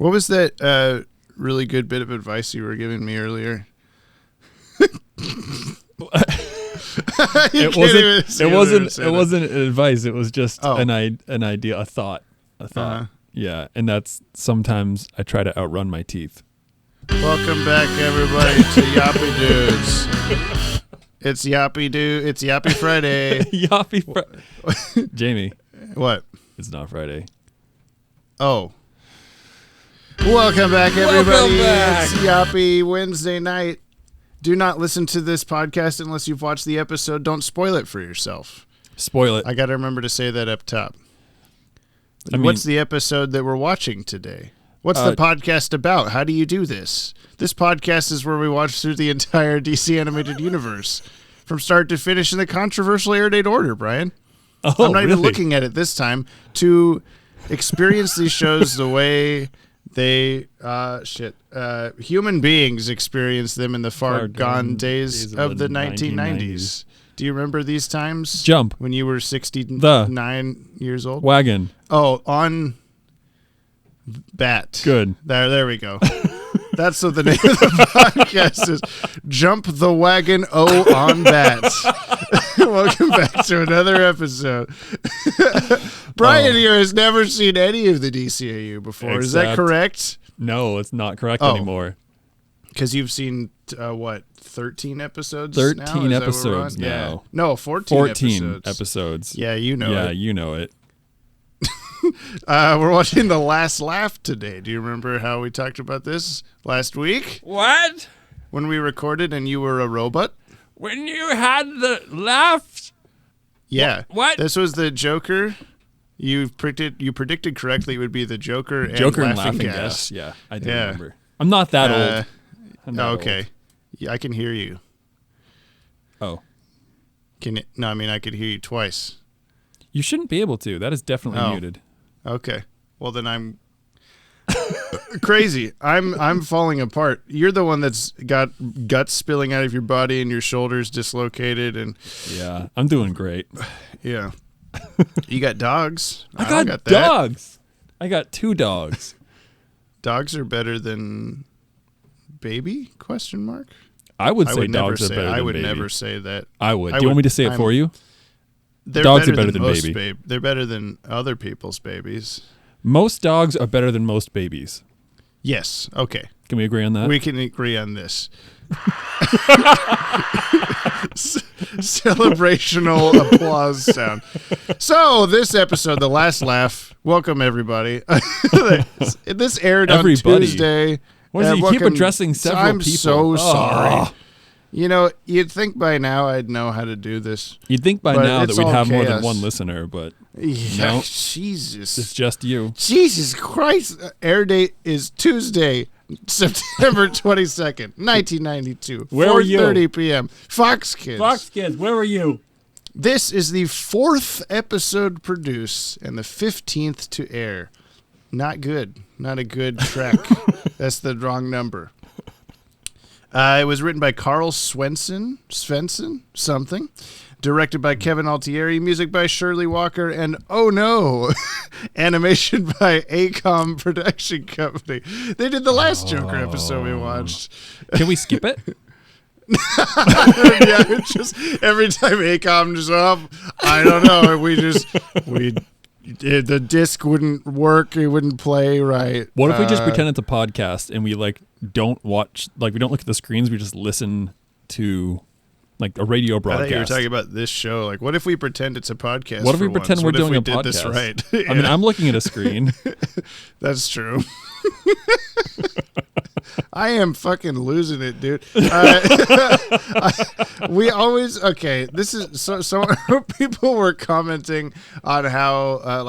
What was that really good bit of advice you were giving me earlier? It wasn't advice. It was just an idea, a thought. Yeah, and that's sometimes I try to outrun my teeth. Welcome back, everybody, to Yappy Dudes. It's Yappy Friday. Jamie. What? It's not Friday. Oh. Welcome back, everybody. Welcome back. It's Yappy Wednesday night. Do not listen to this podcast unless you've watched the episode. Don't spoil it for yourself. Spoil it. I got to remember to say that up top. What's the episode that we're watching today? What's the podcast about? How do you do this? This podcast is where we watch through the entire DC animated universe from start to finish in the controversial Airdate order, Brian. Oh, I'm not even really? looking at it this time to experience these shows the way they human beings experience them in the far gone days of the 1990s. Do you remember these times? Jump. When you were 69 years old? Wagon. Oh, on Bat. Good. There we go. That's what the name of the podcast is. Jump the Wagon on Bat. Welcome back to another episode. Brian here has never seen any of the DCAU before. Is that correct? No, it's not correct anymore. Because you've seen, 13 episodes 13 now? episodes now. Yeah. No, 14 episodes. Yeah, you know it. Yeah, you know it. We're watching The Last Laugh today. Do you remember how we talked about this last week? What? When we recorded and you were a robot? When you had the laugh? Yeah. What? This was the Joker. You predicted correctly it would be the Joker and Laughing Gas. Yeah, I do remember. I'm not that old. Okay. Yeah, I can hear you. Oh. I could hear you twice. You shouldn't be able to. That is definitely muted. Okay. Well, then I'm crazy. I'm falling apart. You're the one that's got guts spilling out of your body and your shoulders dislocated. And yeah, I'm doing great. Yeah. You got dogs. I got dogs. I got 2 dogs. Dogs are better than baby? ? I would say dogs are better than baby. I would never say that. I would. Do you want me to say it for you? Dogs are better than baby. They're better than other people's babies. Most dogs are better than most babies. Yes. Okay. Can we agree on that? We can agree on this. Celebrational applause sound. So this episode, The Last Laugh. Welcome everybody. This aired on Tuesday. What is it? You keep addressing several people. I'm so sorry. You know, you'd think by now I'd know how to do this. You'd think by now that we'd have more than one listener, but no. Jesus. It's just you. Jesus Christ. Air date is Tuesday, September 22nd, 1992. Where were you? 4:30 p.m. Fox Kids. Fox Kids, where were you? This is the 4th episode produced and the 15th to air. Not good. Not a good track. That's the wrong number. It was written by Carl Svensson, something. Directed by Kevin Altieri. Music by Shirley Walker. And, oh no, animation by ACOM Production Company. They did the last Joker episode we watched. Can we skip it? Yeah, it's just every time ACOM just, I don't know. The disc wouldn't work. It wouldn't play right. What if we just pretend it's a podcast and we don't watch, we don't look at the screens. We just listen to a radio broadcast. I thought you were talking about this show. What if we pretend it's a podcast? What if we pretend we're doing a podcast? This right? I mean, I'm looking at a screen. That's true. I am fucking losing it, dude. We always this is so people were commenting on how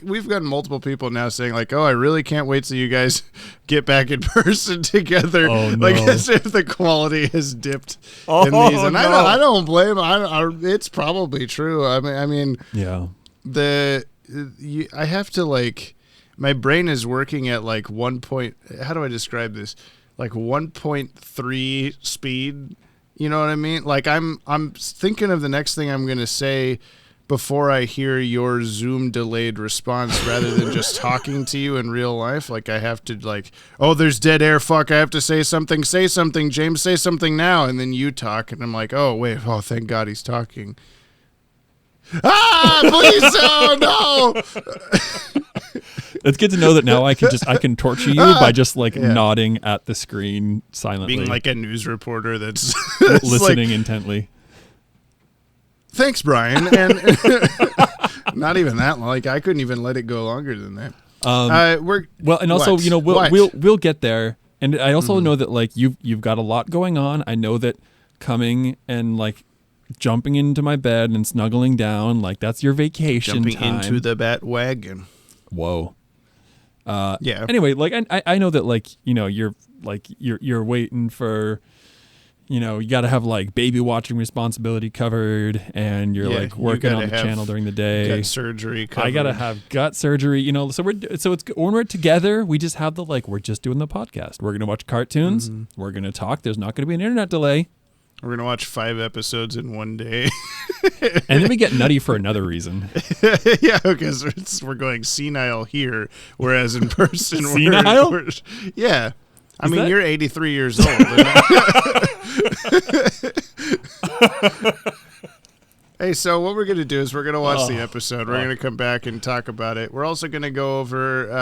we've gotten multiple people now saying I really can't wait till you guys get back in person together. Oh, no. As if the quality has dipped in these, and no. I don't blame. It's probably true. I mean, yeah. I have to my brain is working at how do I describe this? 1.3 speed. You know what I mean? I'm thinking of the next thing I'm going to say before I hear your Zoom delayed response rather than just talking to you in real life. Like, I have to, like, oh, there's dead air. Fuck, I have to say something. Say something, James. Say something now. And then you talk, and I'm like, oh, wait. Oh, thank God he's talking. Ah, please, oh, no. It's good to know that now I can torture you by just nodding at the screen silently. Being like a news reporter that's listening intently. Thanks, Brian. And not even that long. Like, I couldn't even let it go longer than that. We'll get there. And I also know that like you've got a lot going on. I know that coming and like jumping into my bed and snuggling down, like that's your vacation jumping time. Into the Bat-Wagon. Whoa. Yeah. Anyway, like I know that like, you know, you're waiting for, you know, you got to have like baby watching responsibility covered, and you're like working on the channel during the day. Gut surgery covered. I got to have gut surgery, you know. So it's when we're together, we just have we're just doing the podcast. We're going to watch cartoons. Mm-hmm. We're going to talk. There's not going to be an internet delay. We're going to watch 5 episodes in one day. And then we get nutty for another reason. Yeah, because we're going senile here, whereas in person senile? Yeah. I mean, you're 83 years old. Hey, so what we're going to do is we're going to watch the episode. We're going to come back and talk about it. We're also going to go over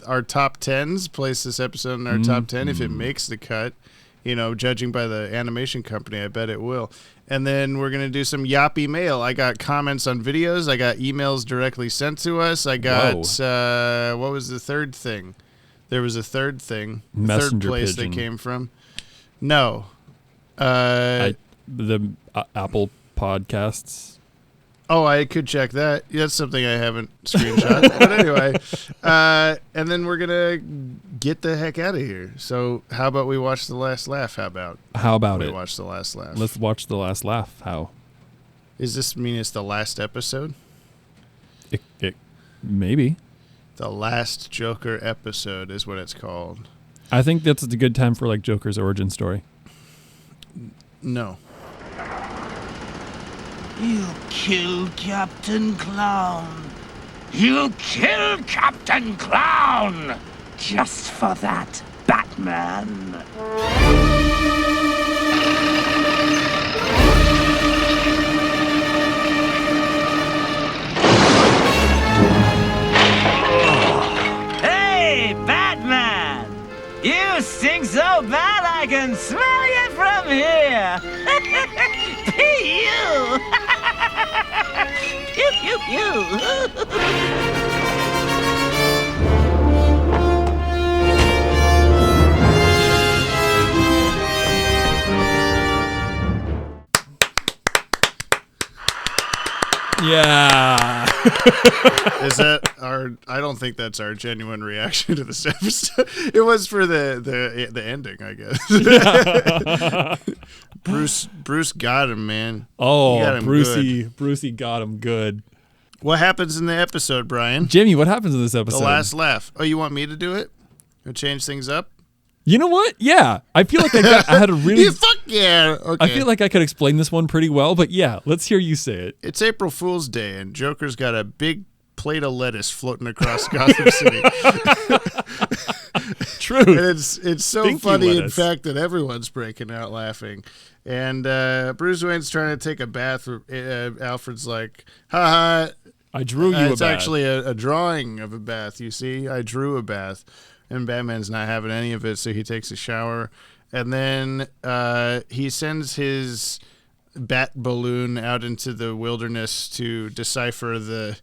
our top 10s, place this episode in our top 10 if it makes the cut. You know, judging by the animation company, I bet it will. And then we're going to do some yappy mail. I got comments on videos. I got emails directly sent to us. I got, what was the third thing? There was a third thing. Messenger third place pigeon. they came from. No. The Apple Podcasts. Oh, I could check that. That's something I haven't screenshot. But anyway, and then we're going to get the heck out of here. So how about we watch The Last Laugh? How about we watch The Last Laugh? Let's watch The Last Laugh. How? Does this mean it's the last episode? It maybe. The last Joker episode is what it's called. I think that's a good time for like Joker's origin story. No. You killed Captain Clown. You killed Captain Clown! Just for that, Batman. Hey, Batman! You stink so bad I can smell you from here! Pew! Pew, pew, pew! Yeah. Is that our? I don't think that's our genuine reaction to this episode. It was for the ending, I guess. Yeah. Bruce got him, man. Oh, got him Brucey got him good. What happens in the episode, Brian? Jimmy, what happens in this episode? The last laugh. Oh, you want me to do it? Or change things up? You know what? Yeah, I feel like I had a really. Fuck yeah! Okay. I feel like I could explain this one pretty well, but yeah, let's hear you say it. It's April Fool's Day, and Joker's got a big plate of lettuce floating across Gotham City. True. And it's so Stinky funny, lettuce. in fact, that everyone's breaking out laughing. And Bruce Wayne's trying to take a bath. Alfred's like, ha ha. I drew you a bath. It's actually a drawing of a bath, you see. I drew a bath. And Batman's not having any of it, so he takes a shower. And then he sends his bat balloon out into the wilderness to decipher the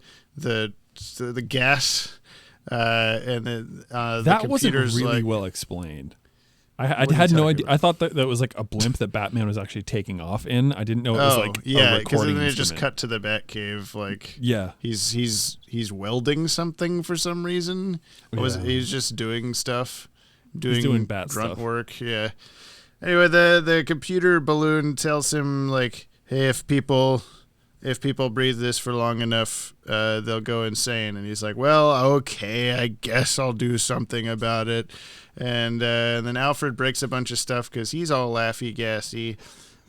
gas. And the that wasn't computer's really well explained. I had no idea. I thought that was like a blimp that Batman was actually taking off in. I didn't know it was like a recording then it instrument. just cut to the Batcave. Like, yeah, he's welding something for some reason. He's just doing stuff, doing bat grunt stuff. work. Yeah. Anyway, the computer balloon tells him like, hey, if people breathe this for long enough, they'll go insane. And he's like, well, okay, I guess I'll do something about it. And then Alfred breaks a bunch of stuff because he's all laughy-gassy.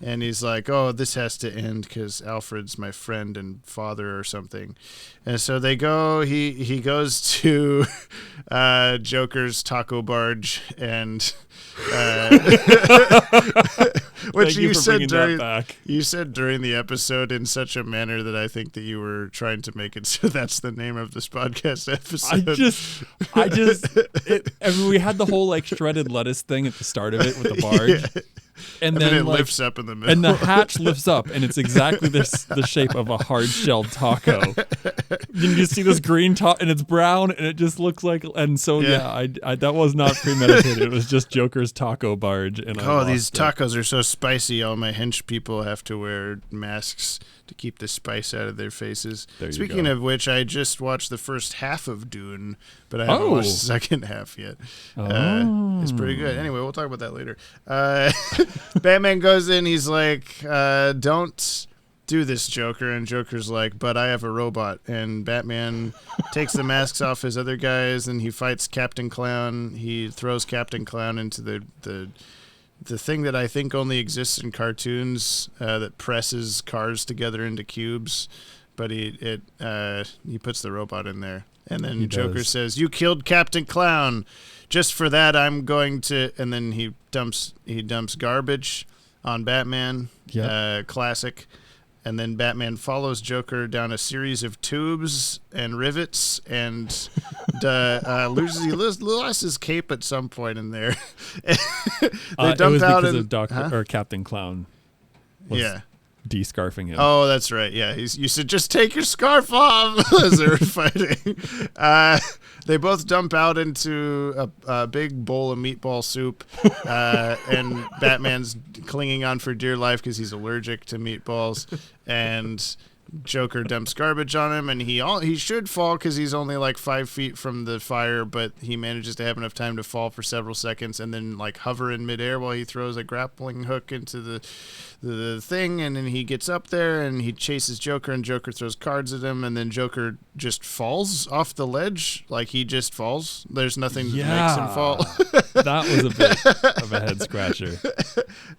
And he's like, oh, this has to end because Alfred's my friend and father or something. And so they go, he goes to Joker's taco barge and... which you said during the episode in such a manner that I think that you were trying to make it so that's the name of this podcast episode. I mean, we had the whole like shredded lettuce thing at the start of it with the barge. Yeah. And then it lifts up in the middle. And the hatch lifts up, and it's exactly the shape of a hard-shelled taco. You see this green top, and it's brown, and it just looks like... And so, I that was not premeditated. It was just Joker's taco barge. And these tacos are so spicy. All my hench people have to wear masks to keep the spice out of their faces. Speaking of which, I just watched the first half of Dune, but I haven't watched the second half yet. It's pretty good. Anyway, we'll talk about that later. Batman goes in, he's like, don't do this, Joker. And Joker's like, but I have a robot. And Batman takes the masks off his other guys, and he fights Captain Clown. He throws Captain Clown into the thing that I think only exists in cartoons that presses cars together into cubes. But he puts the robot in there. And then Joker says, you killed Captain Clown. Just for that, I'm going to... And then he dumps garbage on Batman. Classic. And then Batman follows Joker down a series of tubes and rivets and lost his cape at some point in there. They dump out or Captain Clown was de-scarfing him. Oh, that's right. Yeah, you said just take your scarf off as they were fighting. They both dump out into a big bowl of meatball soup, and Batman's clinging on for dear life because he's allergic to meatballs, and Joker dumps garbage on him, and he should fall because he's only like 5 feet from the fire, but he manages to have enough time to fall for several seconds and then like hover in midair while he throws a grappling hook into the thing, and then he gets up there and he chases Joker, and Joker throws cards at him, and then Joker just falls off the ledge. Like he just falls. There's nothing that makes him fall. That was a bit of a head scratcher.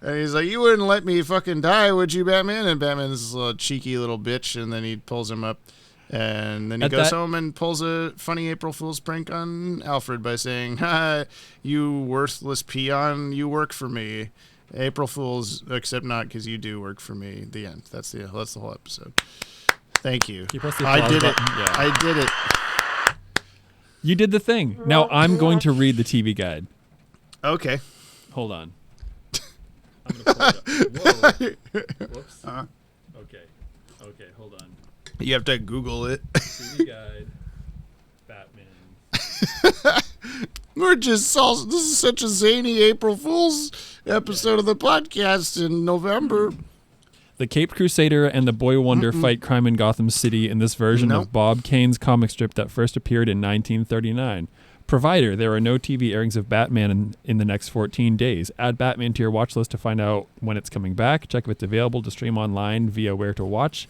And he's like, you wouldn't let me fucking die, would you, Batman? And Batman's a little cheeky little bitch, and then he pulls him up. And then he goes home and pulls a funny April Fool's prank on Alfred by saying, ha, you worthless peon, you work for me. April Fools, except not because you do work for me. The end. That's the whole episode. Thank you. I did it. Yeah. I did it. You did the thing. Now I'm going to read the TV guide. Okay. Hold on. I'm going to pull it up. Whoa. Whoops. Okay, hold on. You have to Google it. TV guide. Batman. This is such a zany April Fool's episode of the podcast in November. The Caped Crusader and the Boy Wonder fight crime in Gotham City in this version of Bob Kane's comic strip that first appeared in 1939. Provider, there are no TV airings of Batman in the next 14 days. Add Batman to your watch list to find out when it's coming back. Check if it's available to stream online via Where to Watch.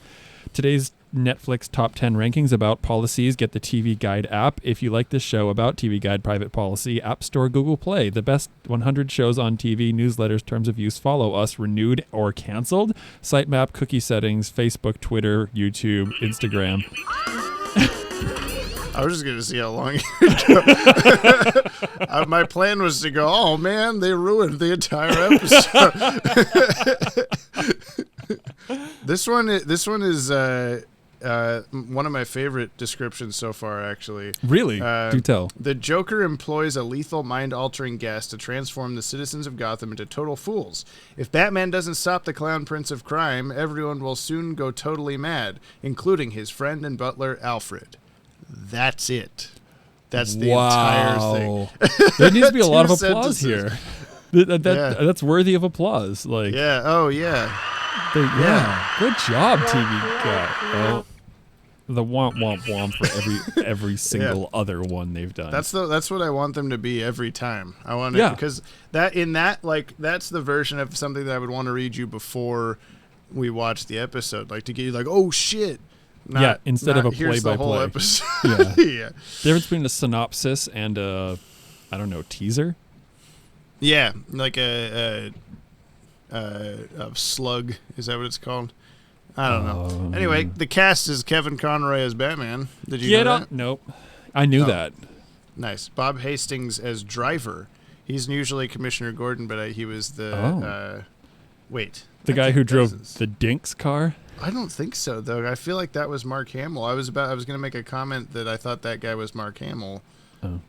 Today's Netflix top 10 rankings about policies. Get the TV Guide app. If you like this show about TV Guide private policy, App Store, Google Play. The best 100 shows on TV, newsletters, terms of use. Follow us, renewed or canceled. Sitemap, cookie settings, Facebook, Twitter, YouTube, Instagram. I was just going to see how long it would go. My plan was to go, oh man, they ruined the entire episode. This one is one of my favorite descriptions so far, actually. Really? Do tell. The Joker employs a lethal mind-altering gas to transform the citizens of Gotham into total fools. If Batman doesn't stop the Clown Prince of Crime, everyone will soon go totally mad, including his friend and butler, Alfred. That's it. That's the entire thing. There needs to be a lot of applause here. That's worthy of applause. Like, yeah. Oh, yeah. Good job, TV Guide. The womp womp womp for every single other one they've done. That's what I want them to be every time. I want to because that's the version of something that I would want to read you before we watch the episode, like to get you like, oh shit. Instead of a play-by-play. Whole episode. Yeah. Difference between a synopsis and a, I don't know, teaser? Yeah, like a of Slug. Is that what it's called? I don't know. Anyway, the cast is Kevin Conroy as Batman. Did you know that? Nope. I knew that. Nice. Bob Hastings as Driver. He's usually Commissioner Gordon, but he was the... The guy who drove the Dinks car? I don't think so, though. I feel like that was Mark Hamill. I was going to make a comment that I thought that guy was Mark Hamill. Oh.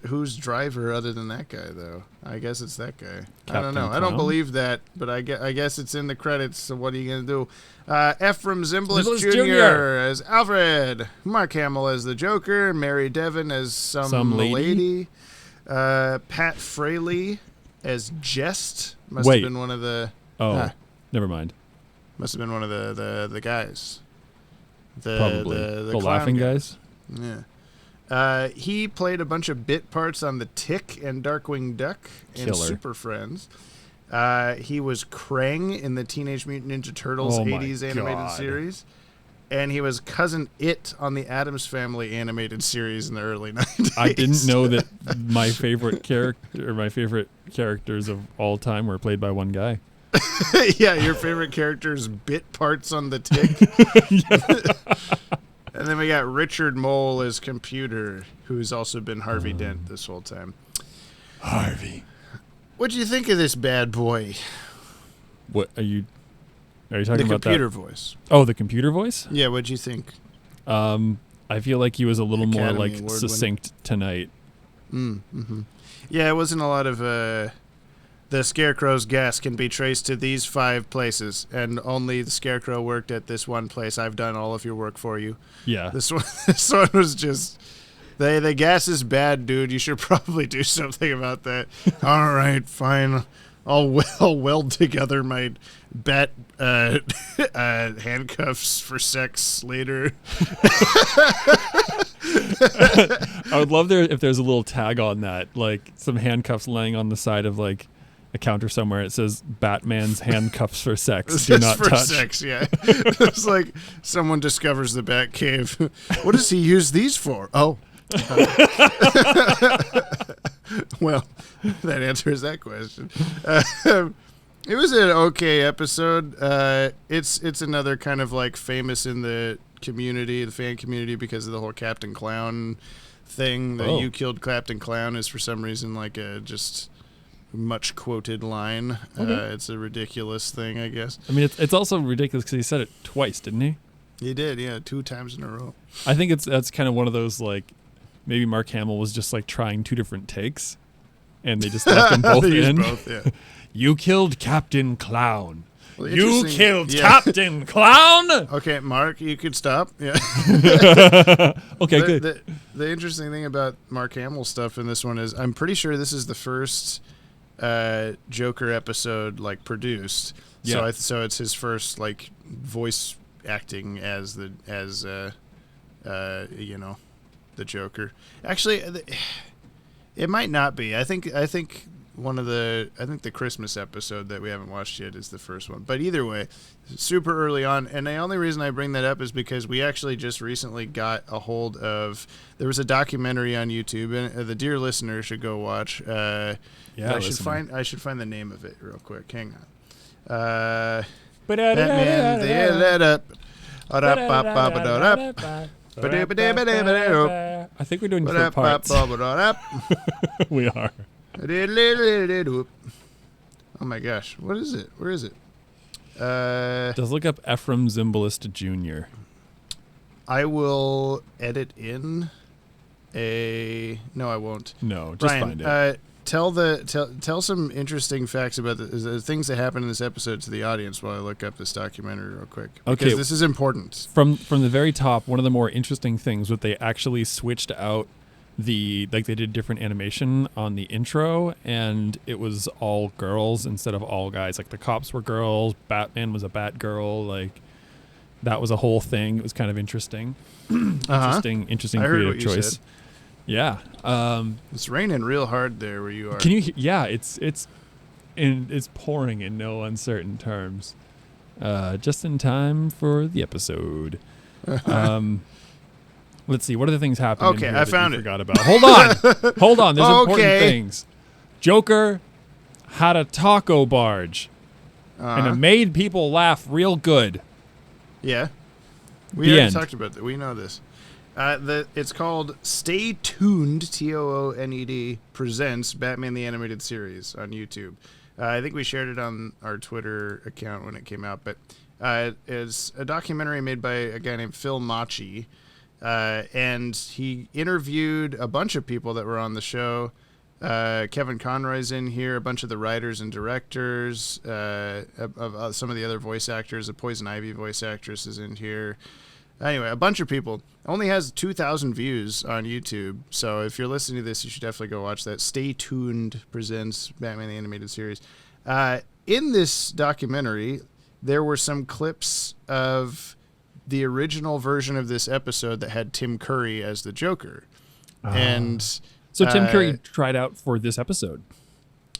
Who's Driver other than that guy, though? I guess it's that guy. I don't know. Clown? I don't believe that, but I guess it's in the credits, so what are you going to do? Ephraim Zimbalist Jr. as Alfred. Mark Hamill as the Joker. Mary Devon as some lady. Pat Fraley as Jest. Must have been one of the... never mind. Must have been one of the guys. Probably. The laughing guys? Yeah. He played a bunch of bit parts on The Tick and Darkwing Duck and Super Friends. He was Krang in the Teenage Mutant Ninja Turtles 80s animated series. And he was Cousin It on the Addams Family animated series in the early 90s. I didn't know that my favorite characters of all time were played by one guy. Yeah, your favorite character's bit parts on The Tick. And then we got Richard Mole as Computer, who's also been Harvey Dent this whole time. Harvey. What'd you think of this bad boy? What are you talking about? The computer voice. Oh, the computer voice? Yeah, what'd you think? I feel like he was a little Academy more Award succinct tonight. Mm-hmm. Yeah, it wasn't a lot of the Scarecrow's gas can be traced to these 5 places, and only the Scarecrow worked at this one place. I've done all of your work for you. Yeah. This one was just, the gas is bad, dude. You should probably do something about that. All right, fine. I'll weld together my bat handcuffs for sex later. I would love if there's a little tag on that, like some handcuffs laying on the side of like a counter somewhere. It says Batman's handcuffs for sex. Do not touch. Sex, yeah. It's like someone discovers the Batcave. What does he use these for? Oh. Well, that answers that question. It was an okay episode. It's another kind of like famous in the community, the fan community, because of the whole Captain Clown thing. The "You killed Captain Clown" is for some reason like a just much quoted line. Okay. It's a ridiculous thing, I guess. I mean, it's also ridiculous because he said it twice, didn't he? He did, yeah, 2 times in a row. I think that's kind of one of those like maybe Mark Hamill was just like trying 2 different takes, and they just left them both in. Both, yeah. You killed Captain Clown. Well, you killed Captain Clown. Okay, Mark, you could stop. Yeah. Okay, good. The interesting thing about Mark Hamill stuff in this one is I'm pretty sure this is the first Joker episode like produced. Yeah. So it's his first like voice acting as the Joker. Actually, it might not be. I think the Christmas episode that we haven't watched yet is the first one. But either way, super early on. And the only reason I bring that up is because we actually just recently got a hold of. There was a documentary on YouTube, and the dear listener should go watch. I should find the name of it real quick. Hang on. Batman, they let up. I think we're doing different parts. We are. Oh my gosh, what is it? Where is it? Just look up Ephraim Zimbalist Jr. I will edit in no, I won't. No, just Ryan, find it. Tell some interesting facts about the things that happen in this episode to the audience while I look up this documentary real quick. Because this is important. From the very top, one of the more interesting things was they actually switched out they did different animation on the intro, and it was all girls instead of all guys. Like the cops were girls, Batman was a Batgirl, like that was a whole thing. It was kind of interesting. Interesting creative choice. Said. Yeah. It's raining real hard there where you are. Can you? Yeah, it's pouring in no uncertain terms. Just in time for the episode. Let's see. What other things happened? Okay, in here I that found you it. Forgot about. Hold on. There's important things. Joker had a taco barge. And it made people laugh real good. Yeah. We The already end. talked about that. We know this. It's called Stay Tuned, Tooned, presents Batman the Animated Series on YouTube. I think we shared it on our Twitter account when it came out, but it's a documentary made by a guy named Phil Machi, and he interviewed a bunch of people that were on the show. Kevin Conroy's in here, a bunch of the writers and directors, of some of the other voice actors. The Poison Ivy voice actress is in here. Anyway, a bunch of people. Only has 2,000 views on YouTube, so if you're listening to this, you should definitely go watch that. Stay Tuned presents Batman the Animated Series. In this documentary, there were some clips of the original version of this episode that had Tim Curry as the Joker. And so Tim Curry tried out for this episode,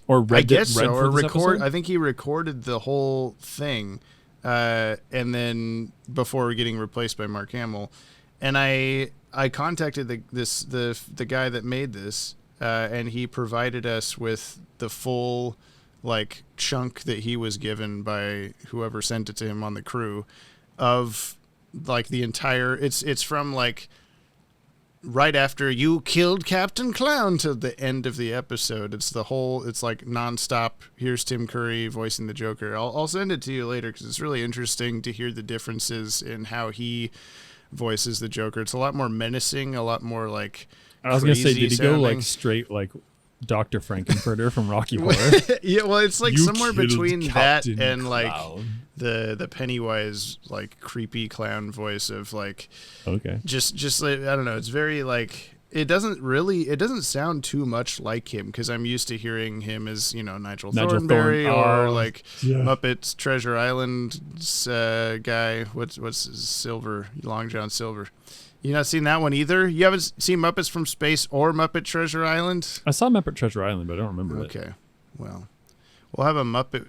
or I guess read so, for or this record. episode? I think he recorded the whole thing, and then before getting replaced by Mark Hamill, and I contacted the guy that made this, and he provided us with the full like chunk that he was given by whoever sent it to him on the crew of like the entire. It's from like right after you killed Captain Clown to the end of the episode. It's like nonstop. Here's Tim Curry voicing the Joker. I'll send it to you later because it's really interesting to hear the differences in how he voices the Joker. It's a lot more menacing, a lot more like I was going to say, did he go sounding. like straight like Dr. Frankenfurter from Rocky Horror? Yeah, well, it's like You somewhere killed between that Captain and like Clown. the Pennywise like creepy clown voice of like Okay. just like, I don't know, it's very like it doesn't sound too much like him because I'm used to hearing him as, you know, Nigel Thornberry or like Muppets Treasure Island's guy. What's his Silver, Long John Silver. You not seen that one either? You haven't seen Muppets from Space or Muppet Treasure Island? I saw Muppet Treasure Island, but I don't remember it. Okay, well, we'll have a Muppet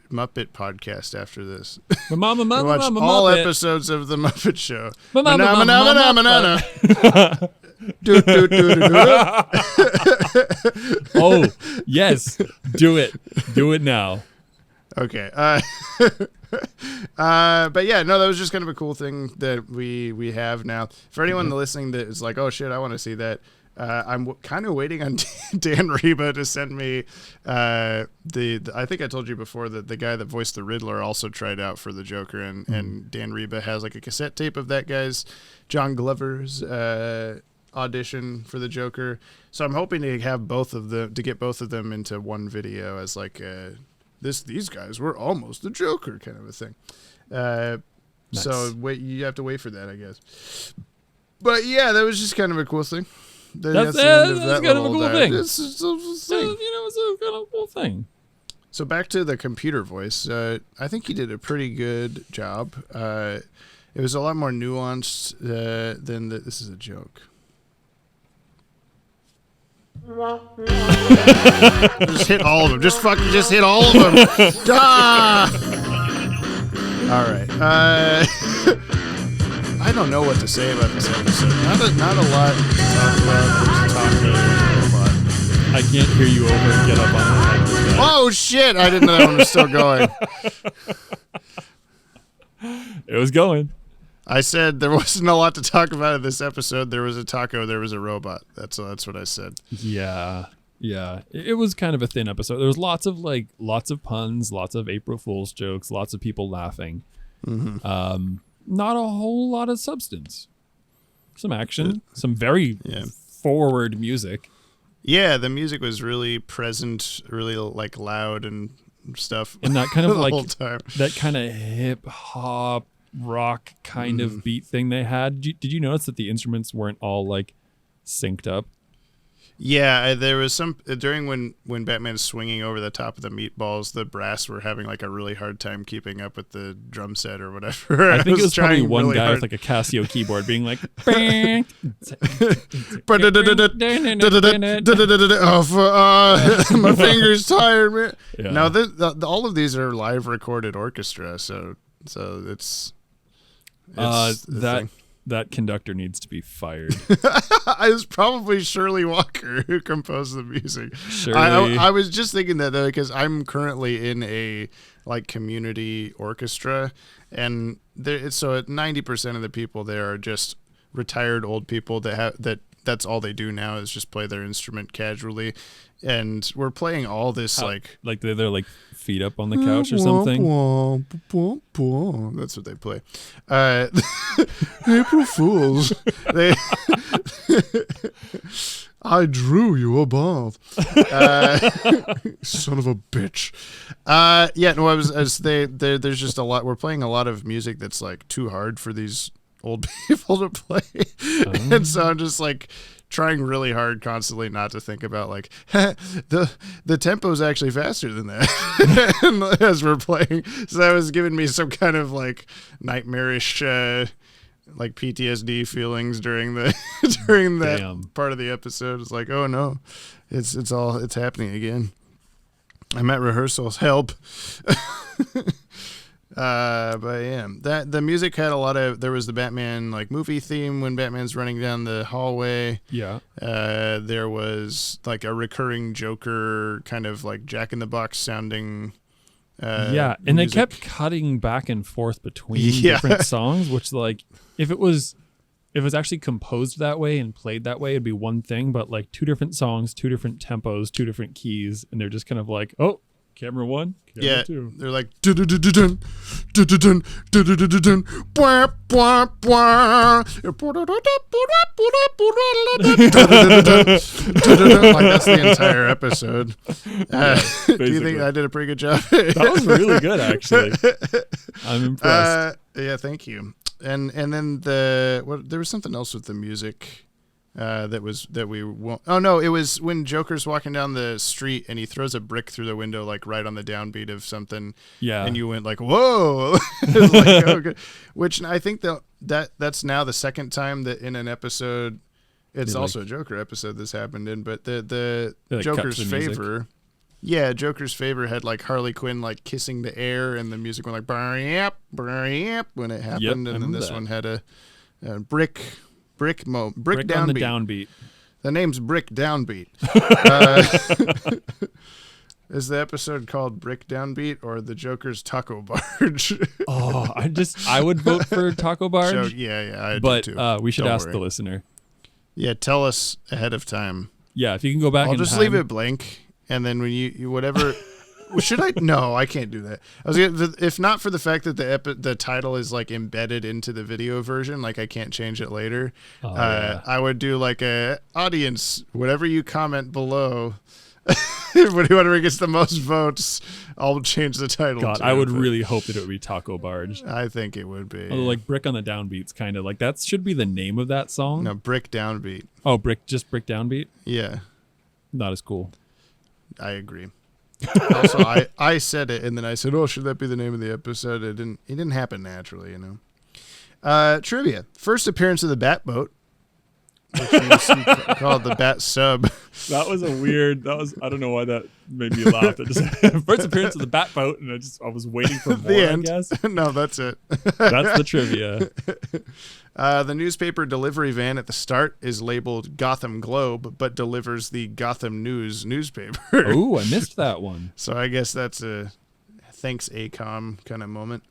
podcast after this. Mama, We watch mama, all Muppet. episodes of the Muppet Show. Mama, Manana. Do, do, do, do, do. Oh, yes. Do it. Do it now. Okay. But yeah, no, that was just kind of a cool thing that we have now. For anyone listening that is like, oh shit, I want to see that. I'm kind of waiting on Dan Reba to send me I think I told you before that the guy that voiced the Riddler also tried out for the Joker, and Dan Reba has like a cassette tape of that guy's, John Glover's audition for the Joker. So I'm hoping to get both of them into one video as like these guys were almost the Joker kind of a thing. Nice. So you have to wait for that, I guess. But yeah, that was just kind of a cool thing. That's the end of kind of a cool thing. It's a kind of cool thing. So back to the computer voice. I think he did a pretty good job. It was a lot more nuanced than this is a joke. Just hit all of them. Just hit all of them. Ah! All right. I don't know what to say about this episode. Not a lot to talk about. There's a lot. I can't hear you over and get up on the head. Oh shit! I didn't know that one was still going. It was going. I said there wasn't a lot to talk about in this episode. There was a taco. There was a robot. That's what I said. Yeah. It was kind of a thin episode. There was lots of puns, lots of April Fool's jokes, lots of people laughing. Mm-hmm. Not a whole lot of substance. Some action, some very forward music. Yeah, the music was really present, really like loud and stuff. And that kind of the like whole time. That kind of hip hop rock kind of beat thing they had. Did you notice that the instruments weren't all like synced up? Yeah, there was some during when Batman's swinging over the top of the meatballs, the brass were having like a really hard time keeping up with the drum set or whatever. I think it was probably one really guy hard. with like a Casio keyboard being like, my fingers tired, man. Yeah. No, all of these are live recorded orchestra, so it's that conductor needs to be fired. It was probably Shirley Walker who composed the music. Shirley. I was just thinking that though because I'm currently in a like community orchestra, and so 90% of the people there are just retired old people that's all they do now is just play their instrument casually, and we're playing all this like they're like feet up on the couch or something. That's what they play. April Fools. I drew you above. Son of a bitch. There's just a lot. We're playing a lot of music that's like too hard for these old people to play. And so I'm just like trying really hard constantly not to think about like the tempo is actually faster than that as we're playing. So that was giving me some kind of like nightmarish like PTSD feelings during that part of the episode. It's like, oh no, it's happening again. I'm at rehearsals. Help. But yeah, the music had a lot of. There was the Batman like movie theme when Batman's running down the hallway. Yeah. There was like a recurring Joker kind of like Jack in the Box sounding. And music. they kept cutting back and forth between different songs, which like if it was actually composed that way and played that way, it'd be one thing. But like two different songs, two different tempos, two different keys, and they're just kind of like, oh. Camera 1, camera 2. They're like like that's the entire episode. Do you think I did a pretty good job? That was really good, actually. I'm impressed. Yeah, thank you. And then there was something else with the music. It was when Joker's walking down the street and he throws a brick through the window, like right on the downbeat of something. Yeah. And you went like, whoa. It's like, oh, good. Which I think that's now the second time that in an episode, it's also a Joker episode this happened in, but the Joker's Favor. Yeah, Joker's Favor had like Harley Quinn like kissing the air and the music went like, brr-yap, brr-yap when it happened. And then this one had a brick on the downbeat. The name's Brick Downbeat. Is the episode called Brick Downbeat or the Joker's Taco Barge? I would vote for Taco Barge. I but do too. We should ask the listener. Yeah, tell us ahead of time. Yeah, if you can go back. I'll just leave it blank, and then when you whatever. Should I? No, I can't do that. If not for the fact that the title is like embedded into the video version, like I can't change it later. I would do like a audience, whatever you comment below, whatever gets the most votes, I'll change the title. God, I would really hope that it would be Taco Barge. I think it would be. Although, like Brick on the Downbeat's kind of like that should be the name of that song. No, Brick Downbeat. Oh, just Brick Downbeat. Yeah, not as cool. I agree. Also, I said it, and then I said, "Oh, should that be the name of the episode?" It didn't happen naturally, you know. Trivia: first appearance of the Bat Boat, which you called the Bat Sub. That was I don't know why that made me laugh. First appearance of the Bat Boat, and I was waiting for more. The end. I guess. No, that's it. That's the trivia. The newspaper delivery van at the start is labeled Gotham Globe, but delivers the Gotham News newspaper. Oh, I missed that one. So I guess that's a thanks ACOM kind of moment.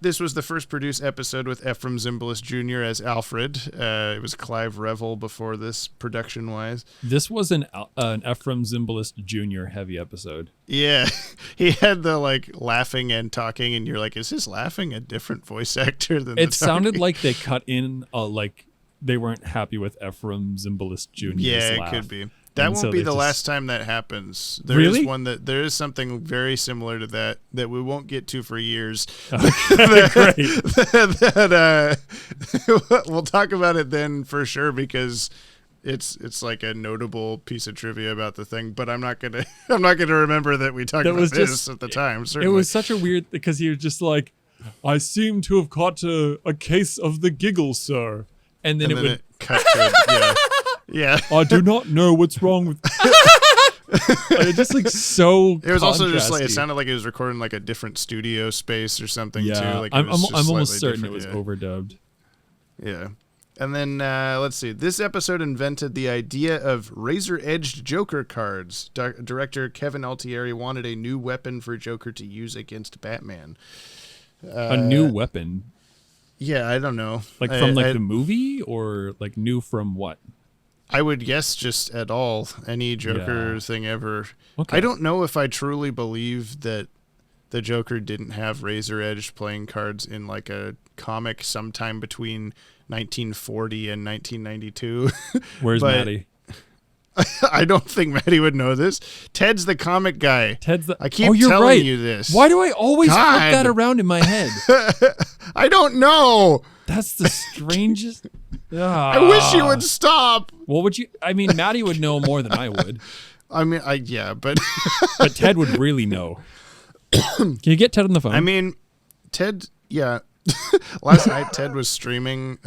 This was the first produced episode with Ephraim Zimbalist Jr. as Alfred. It was Clive Revel before this, production-wise. This was an Ephraim Zimbalist Jr. heavy episode. Yeah, he had the like laughing and talking, and you're like, is his laughing a different voice actor than? It sounded like they cut in like they weren't happy with Ephraim Zimbalist Jr.'s Yeah, laugh. It could be. That won't be the last time that happens. There is something very similar to that we won't get to for years. Okay, great. We'll talk about it then for sure because it's like a notable piece of trivia about the thing. But I'm not gonna remember that we talked about this at the time. Certainly. It was such a weird because he was just like, I seem to have caught a case of the giggle, sir, and then it cut to Yeah. I do not know what's wrong with it. Just like so. It was also just like it sounded like it was recording like a different studio space or something too. Like I'm almost certain it was overdubbed. Yeah. And then, let's see. This episode invented the idea of razor-edged Joker cards. Director Kevin Altieri wanted a new weapon for Joker to use against Batman. A new weapon? Yeah, I don't know. Like from the movie, or like new from what? I would guess just at all. Any Joker thing ever. Okay. I don't know if I truly believe that the Joker didn't have razor-edged playing cards in like a comic sometime between 1940 and 1992. Where's Maddie? I don't think Maddie would know this. Ted's the comic guy. I keep telling you this. Why do I always flip that around in my head? I don't know. That's the strangest. I wish you would stop. What would you? I mean, Maddie would know more than I would. I mean, but but Ted would really know. Can you get Ted on the phone? I mean, Ted. Yeah. Last night Ted was streaming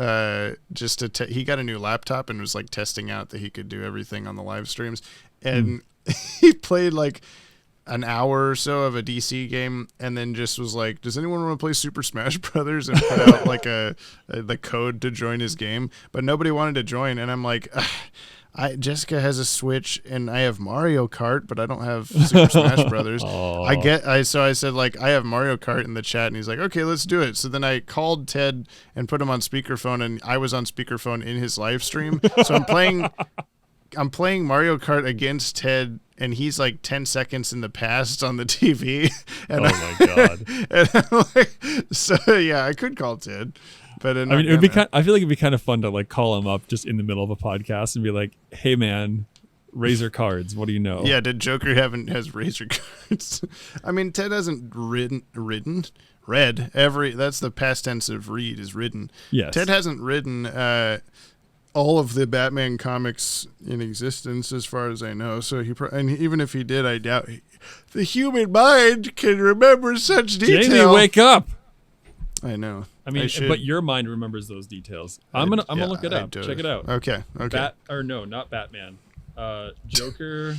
just to he got a new laptop and was like testing out that he could do everything on the live streams, and he played like an hour or so of a DC game and then just was like, does anyone want to play Super Smash Brothers, and put out like the code to join his game, but nobody wanted to join. And I'm like, Jessica has a Switch and I have Mario Kart, but I don't have Super Smash Brothers. So I said like, I have Mario Kart in the chat, and he's like, okay, let's do it. So then I called Ted and put him on speakerphone, and I was on speakerphone in his live stream. So I'm playing Mario Kart against Ted, and he's like 10 seconds in the past on the TV. And my God. And I'm like, so yeah, I could call Ted. But I mean, I feel like it'd be kind of fun to like call him up just in the middle of a podcast and be like, "Hey, man, razor cards. What do you know?" Yeah, did Joker has razor cards? I mean, Ted hasn't read every. That's the past tense of read is ridden. Yes. Ted hasn't ridden all of the Batman comics in existence, as far as I know. So and even if he did, I doubt the human mind can remember such detail. Jamie, wake up! I know. I mean, but your mind remembers those details. I'm gonna look it up. Check it out. Okay. Not Batman. Joker.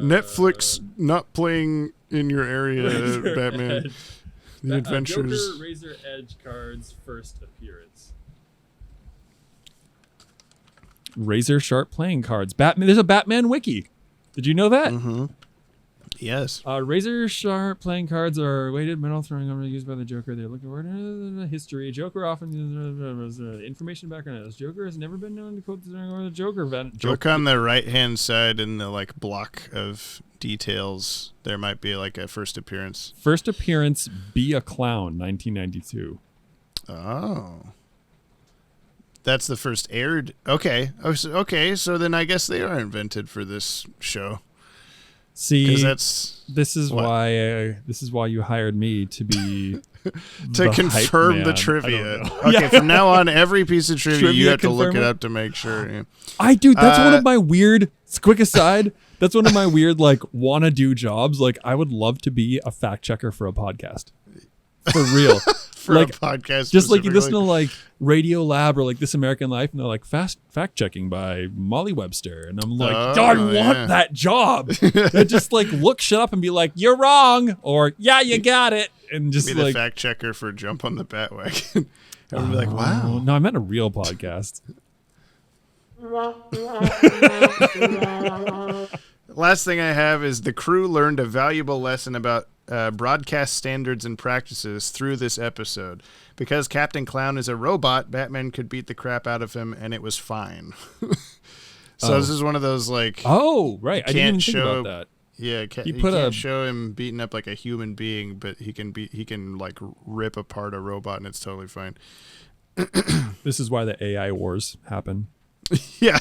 Netflix not playing in your area. Batman. The Adventures. Joker Razor Edge cards first appearance. Razor sharp playing cards. Batman. There's a Batman wiki. Did you know that? Mm-hmm. Yes. Razor sharp playing cards are weighted metal throwing over used by the Joker. They're looking for history. Joker often information background. Joker has never been known to quote the Joker event. Look on the right-hand side in the like block of details. There might be like a first appearance. First appearance, Be a Clown, 1992. Oh. That's the first aired. Okay. Okay. So then I guess they are invented for this show. See, this is why you hired me to be to confirm the trivia. Okay, from now on, every piece of trivia you have to look it up to make sure. Yeah. That's one of my weird. Quick aside, that's one of my weird like wanna do jobs. Like I would love to be a fact checker for a podcast. For real. For like, a podcast. Just like you listen to like Radio Lab or like This American Life, and they're like fact checking by Molly Webster. And I'm like, I want that job. And just like look shit up and be like, you're wrong. Or yeah, you got it. And just be like the fact checker for Jump on the Bat-Wagon. And be like, wow. No, I meant a real podcast. Last thing I have is the crew learned a valuable lesson about broadcast standards and practices through this episode. Because Captain Clown is a robot, Batman could beat the crap out of him, and it was fine. This is one of those like... Oh, right. I didn't even think about that. Yeah, you can't show him beating up like a human being, but he can like rip apart a robot, and it's totally fine. This is why the AI wars happen. Yeah.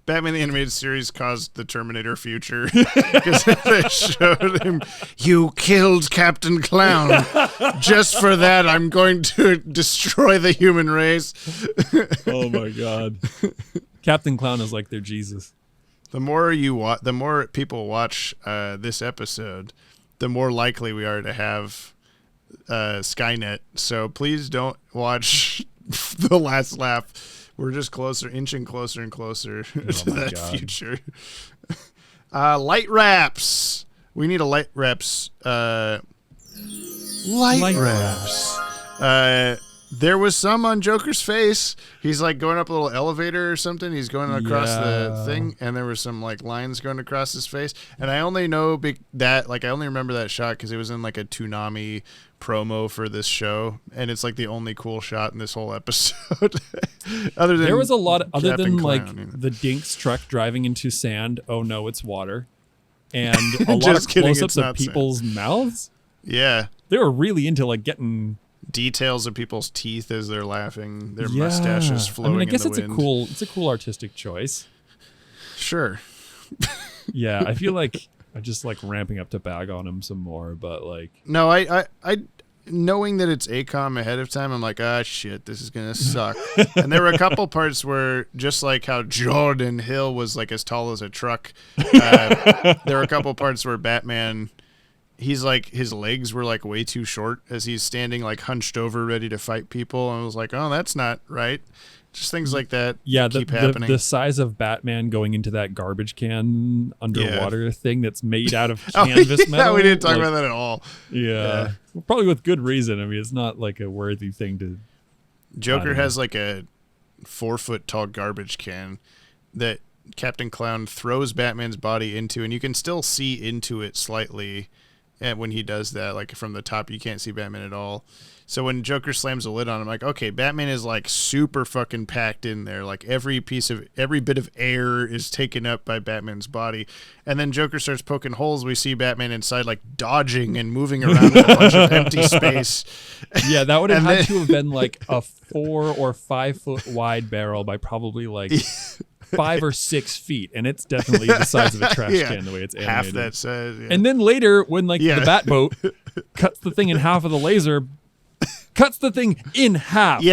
Batman the Animated Series caused the Terminator future because they showed him, you killed Captain Clown. Just for that, I'm going to destroy the human race. Oh my God. Captain Clown is like their Jesus. The more people watch this episode, the more likely we are to have Skynet. So please don't watch The Last Laugh. We're just inching closer and closer to that future. Light wraps. We need a light wraps. Light wraps. There was some on Joker's face. He's like going up a little elevator or something. He's going across the thing, and there were some like lines going across his face. And I only know that, like, I only remember that shot because it was in like a Toonami promo for this show, and it's like the only cool shot in this whole episode. Other than there was a lot other than Clown, like you know. the Dink's truck driving into sand. Oh no, it's water, and a lot of Just kidding, close-ups it's of not people's mouths. Yeah. They were really into like getting Details of people's teeth as they're laughing, their mustaches flowing. I mean, I guess in the wind. it's a cool artistic choice. Sure. Yeah, I feel like I'm just like ramping up to bag on him some more, but like No, I knowing that it's ACOM ahead of time, I'm like, shit, this is gonna suck. And there were a couple parts where, just like how Jordan Hill was like as tall as a truck, there were a couple parts where Batman, he's like, his legs were like way too short as he's standing like hunched over ready to fight people, and I was like, oh, that's not right. Just things like that keep happening. The size of Batman going into that garbage can underwater thing that's made out of canvas metal. Yeah, we didn't talk about that at all. Yeah. Probably with good reason. I mean, it's not like a worthy thing to... Joker has like a 4-foot tall garbage can that Captain Clown throws Batman's body into, and you can still see into it slightly. And when he does that, like from the top, you can't see Batman at all. So when Joker slams the lid on, I'm like, okay, Batman is like super fucking packed in there. Like every bit of air is taken up by Batman's body. And then Joker starts poking holes. We see Batman inside, like dodging and moving around in a bunch of empty space. Yeah, that would have had to have been like a 4 or 5 foot wide barrel by probably like 5 or 6 feet, and it's definitely the size of a trash can the way it's animated. Half that size. Yeah. And then later, when like the Batboat cuts the thing in half with a laser, cuts the thing in half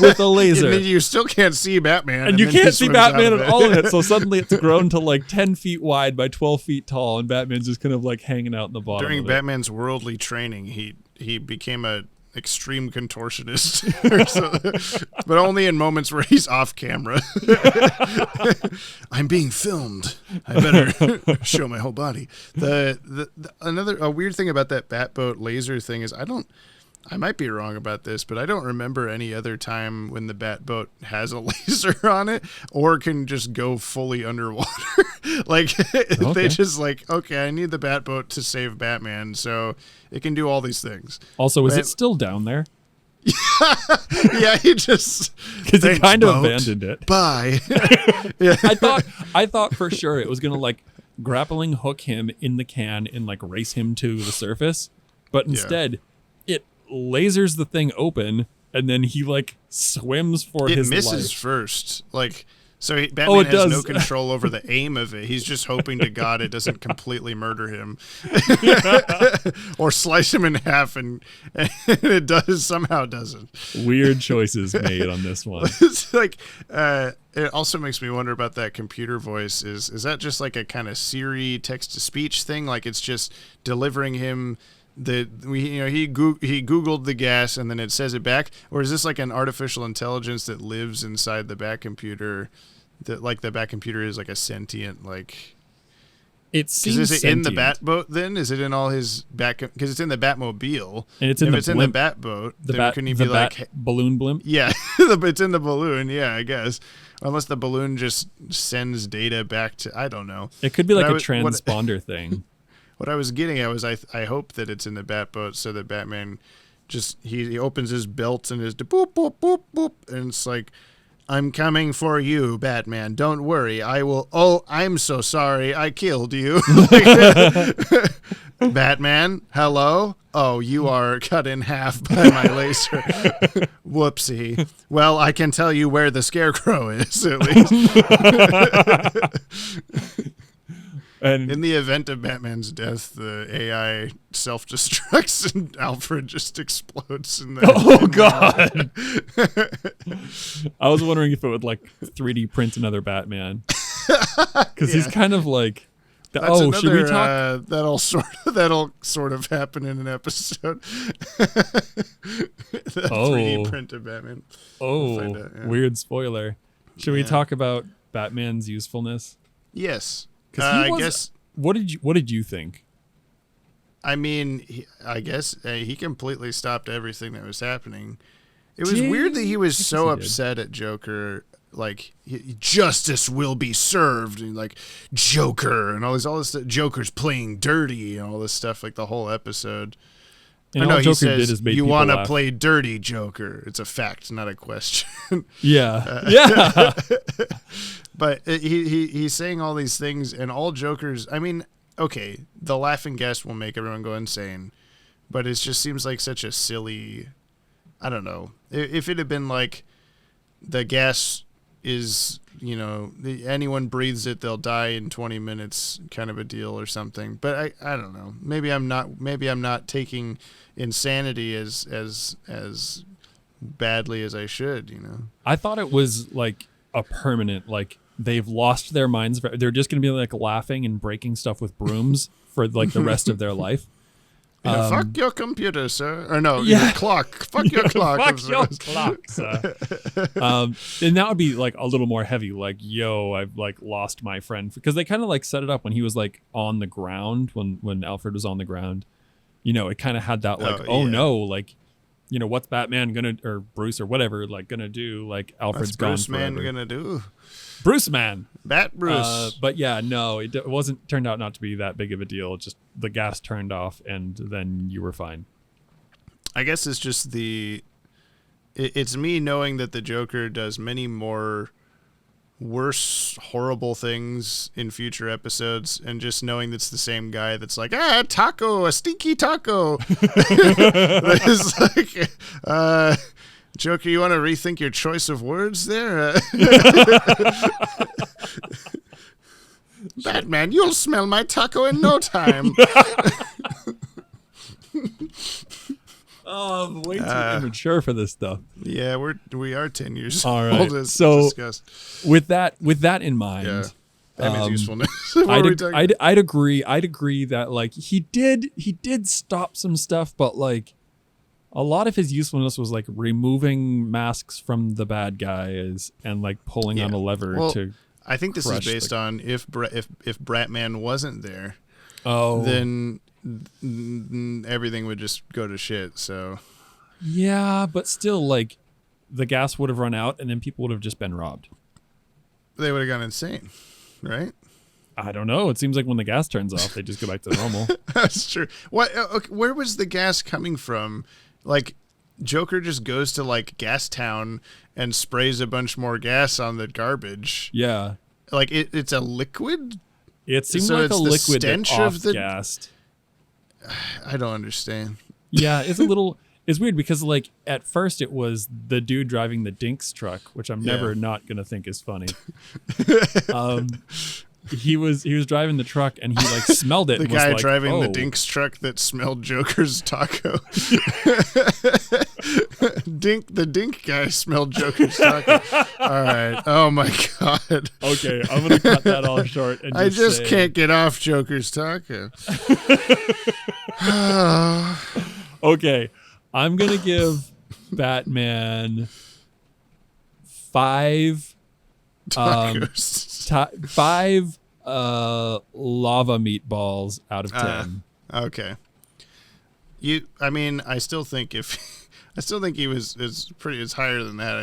with a laser. And then you still can't see Batman. And you can't see Batman at all in it, so suddenly it's grown to like 10 feet wide by 12 feet tall, and Batman's just kind of like hanging out in the bottom During of Batman's worldly training, he became a extreme contortionist, but only in moments where he's off camera. I'm being filmed. I better show my whole body. Another weird thing about that Batboat laser thing is I might be wrong about this, but I don't remember any other time when the Batboat has a laser on it or can just go fully underwater. Like they just like, okay, I need the Batboat to save Batman, so it can do all these things. Also, is it still down there? Yeah, he just because he kind of abandoned it. Bye. Yeah. I thought for sure it was gonna like grappling hook him in the can and like race him to the surface, but instead it lasers the thing open and then he like swims for his life. It misses first, like. So Batman has no control over the aim of it. He's just hoping to God it doesn't completely murder him or slice him in half, and it somehow doesn't. Weird choices made on this one. It's like it also makes me wonder about that computer voice. Is that just like a kind of Siri text to speech thing? Like it's just delivering him he Googled the gas and then it says it back, or is this like an artificial intelligence that lives inside the Bat-computer? That like the Bat-computer is like a sentient like. It seems is it sentient. in the Batboat then? Is it in all his because it's in the Batmobile? And it's in in the Batboat. Couldn't he be like balloon blimp? Yeah, it's in the balloon. Yeah, I guess. Unless the balloon just sends data back to, I don't know. It could be like a transponder thing. What I was getting at was I hope that it's in the Batboat so that Batman just he opens his belt and his boop boop boop boop and it's like, I'm coming for you, Batman. Don't worry. I will. Oh, I'm so sorry. I killed you. Batman, hello? Oh, you are cut in half by my laser. Whoopsie. Well, I can tell you where the Scarecrow is, at least. And in the event of Batman's death, the AI self-destructs and Alfred just explodes. Oh, God. I was wondering if it would, like, 3D print another Batman. Because he's kind of like... should we talk? That'll sort of happen in an episode. The 3D print of Batman. Weird spoiler. Should we talk about Batman's usefulness? Yes. I guess. What did you think? I mean, I guess he completely stopped everything that was happening, It was weird that he was so he upset at Joker. Like, justice will be served, and like Joker and all this stuff. Joker's playing dirty and all this stuff. Like the whole episode. And no, all he Joker says, did is make you people want to laugh. play dirty, Joker. It's a fact, not a question. Yeah. Yeah. But he's saying all these things, and all Jokers, I mean, okay, the laughing gas will make everyone go insane, but it just seems like such a silly, I don't know. If it had been like the gas is, anyone breathes it, they'll die in 20 minutes kind of a deal or something. But I don't know. Maybe I'm not taking insanity as badly as I should, I thought it was like a permanent, like they've lost their minds. They're just going to be like laughing and breaking stuff with brooms for like the rest of their life. Fuck your computer, sir. Or no, your clock. Fuck your clock. Fuck your clock, sir. And that would be like a little more heavy. Like, yo, I've like lost my friend, because they kind of like set it up when he was like on the ground. When Alfred was on the ground, it kind of had that like, no, like, what's Batman gonna, or Bruce or whatever, like gonna do? Like Alfred's gone Bruce forever. Man gonna do? Bruce Man. Bat Bruce. But yeah, no, it wasn't, turned out not to be that big of a deal. Just the gas turned off and then you were fine. I guess it's just it's me knowing that the Joker does many more worse, horrible things in future episodes, and just knowing that's the same guy that's like, taco, a stinky taco. It's like, Joker, you want to rethink your choice of words there? Batman, you'll smell my taco in no time. Oh, I'm way too immature for this stuff. Yeah, we are 10 years All right. old, as So discussed. with that in mind, Yeah. Batman's usefulness. What are we talking about? I'd agree that like he did stop some stuff, but like a lot of his usefulness was like removing masks from the bad guys and like pulling on a lever to. I think this is based on if Bratman wasn't there, Oh, then everything would just go to shit. So yeah, but still, like the gas would have run out, and then people would have just been robbed. they would have gone insane, right? I don't know. It seems like when the gas turns off, they just go back to normal. That's true. What? Okay, where was the gas coming from? Like, Joker just goes to like Gas Town and sprays a bunch more gas on the garbage. Yeah, Like it's a liquid. it seems So like it's a the liquid that stench of the- off-gassed. I don't understand. Yeah, it's a little. It's weird because like at first it was the dude driving the Dinks truck, which I'm never not gonna think is funny. He was driving the truck and he like smelled it. The and was guy like, driving the "Oh." Dinks truck that smelled Joker's taco. The Dink guy smelled Joker's taco. All right. Oh my god. Okay, I'm gonna cut that off short. And I just say, can't get off Joker's taco. Okay, I'm gonna give Batman 5 Tacos. 5 lava meatballs out of 10. Okay. I still think he was higher than that.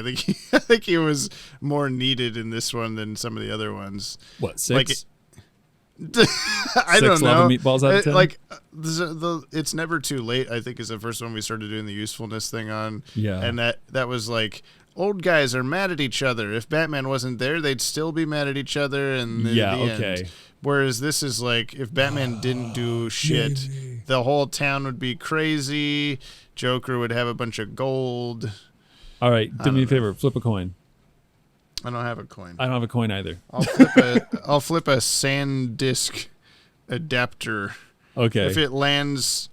I think he was more needed in this one than some of the other ones. What, 6? Like I don't know. Lava meatballs out of 10? Like it's never too late, I think, is the first one we started doing the usefulness thing on. Yeah. And that was like, old guys are mad at each other. If Batman wasn't there, they'd still be mad at each other. And end. Whereas this is like, if Batman didn't do shit, the whole town would be crazy. Joker would have a bunch of gold. All right, do me a favor. Flip a coin. I don't have a coin. I don't have a coin either. I'll flip a SanDisk adapter. Okay. If it lands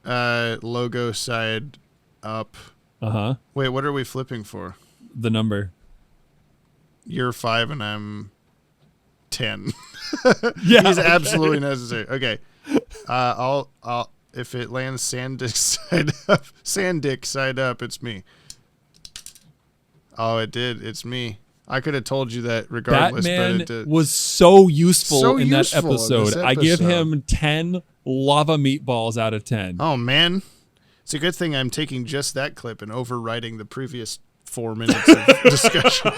logo side up. Uh-huh. Wait, what are we flipping for? The number. You're 5 and I'm 10. Yeah. He's absolutely necessary. Okay. I'll if it lands Sandick side up, it's me. Oh, it did. It's me. I could have told you that regardless, Batman but it did. was so useful in that useful in episode. this I give episode. him 10 lava meatballs out of 10. Oh man, It's a good thing I'm taking just that clip and overwriting the previous 4 minutes of discussion.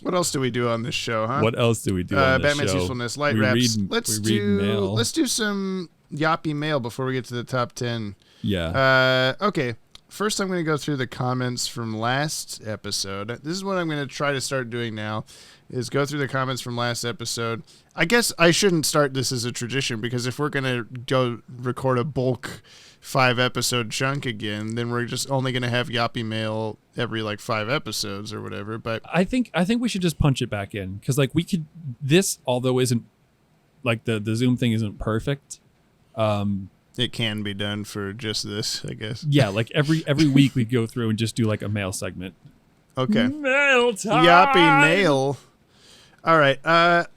What else do we do on this show, huh? What else do we do on this Batman's show? Usefulness, light we wraps. Read, let's we do read mail. Let's do some yappy mail before we get to the top 10. Yeah. Okay. First, I'm going to go through the comments from last episode. This is what I'm going to try to start doing now, is go through the comments from last episode. I guess I shouldn't start this as a tradition, because if we're going to go record a bulk 5-episode chunk again, then we're just only going to have yappy mail every 5 episodes or whatever. But I think we should just punch it back in, because we could, this, although isn't the Zoom thing isn't perfect. It can be done for just this, I guess. Yeah, every week we go through and just do a mail segment. Okay. Mail time. Yappy mail. All right.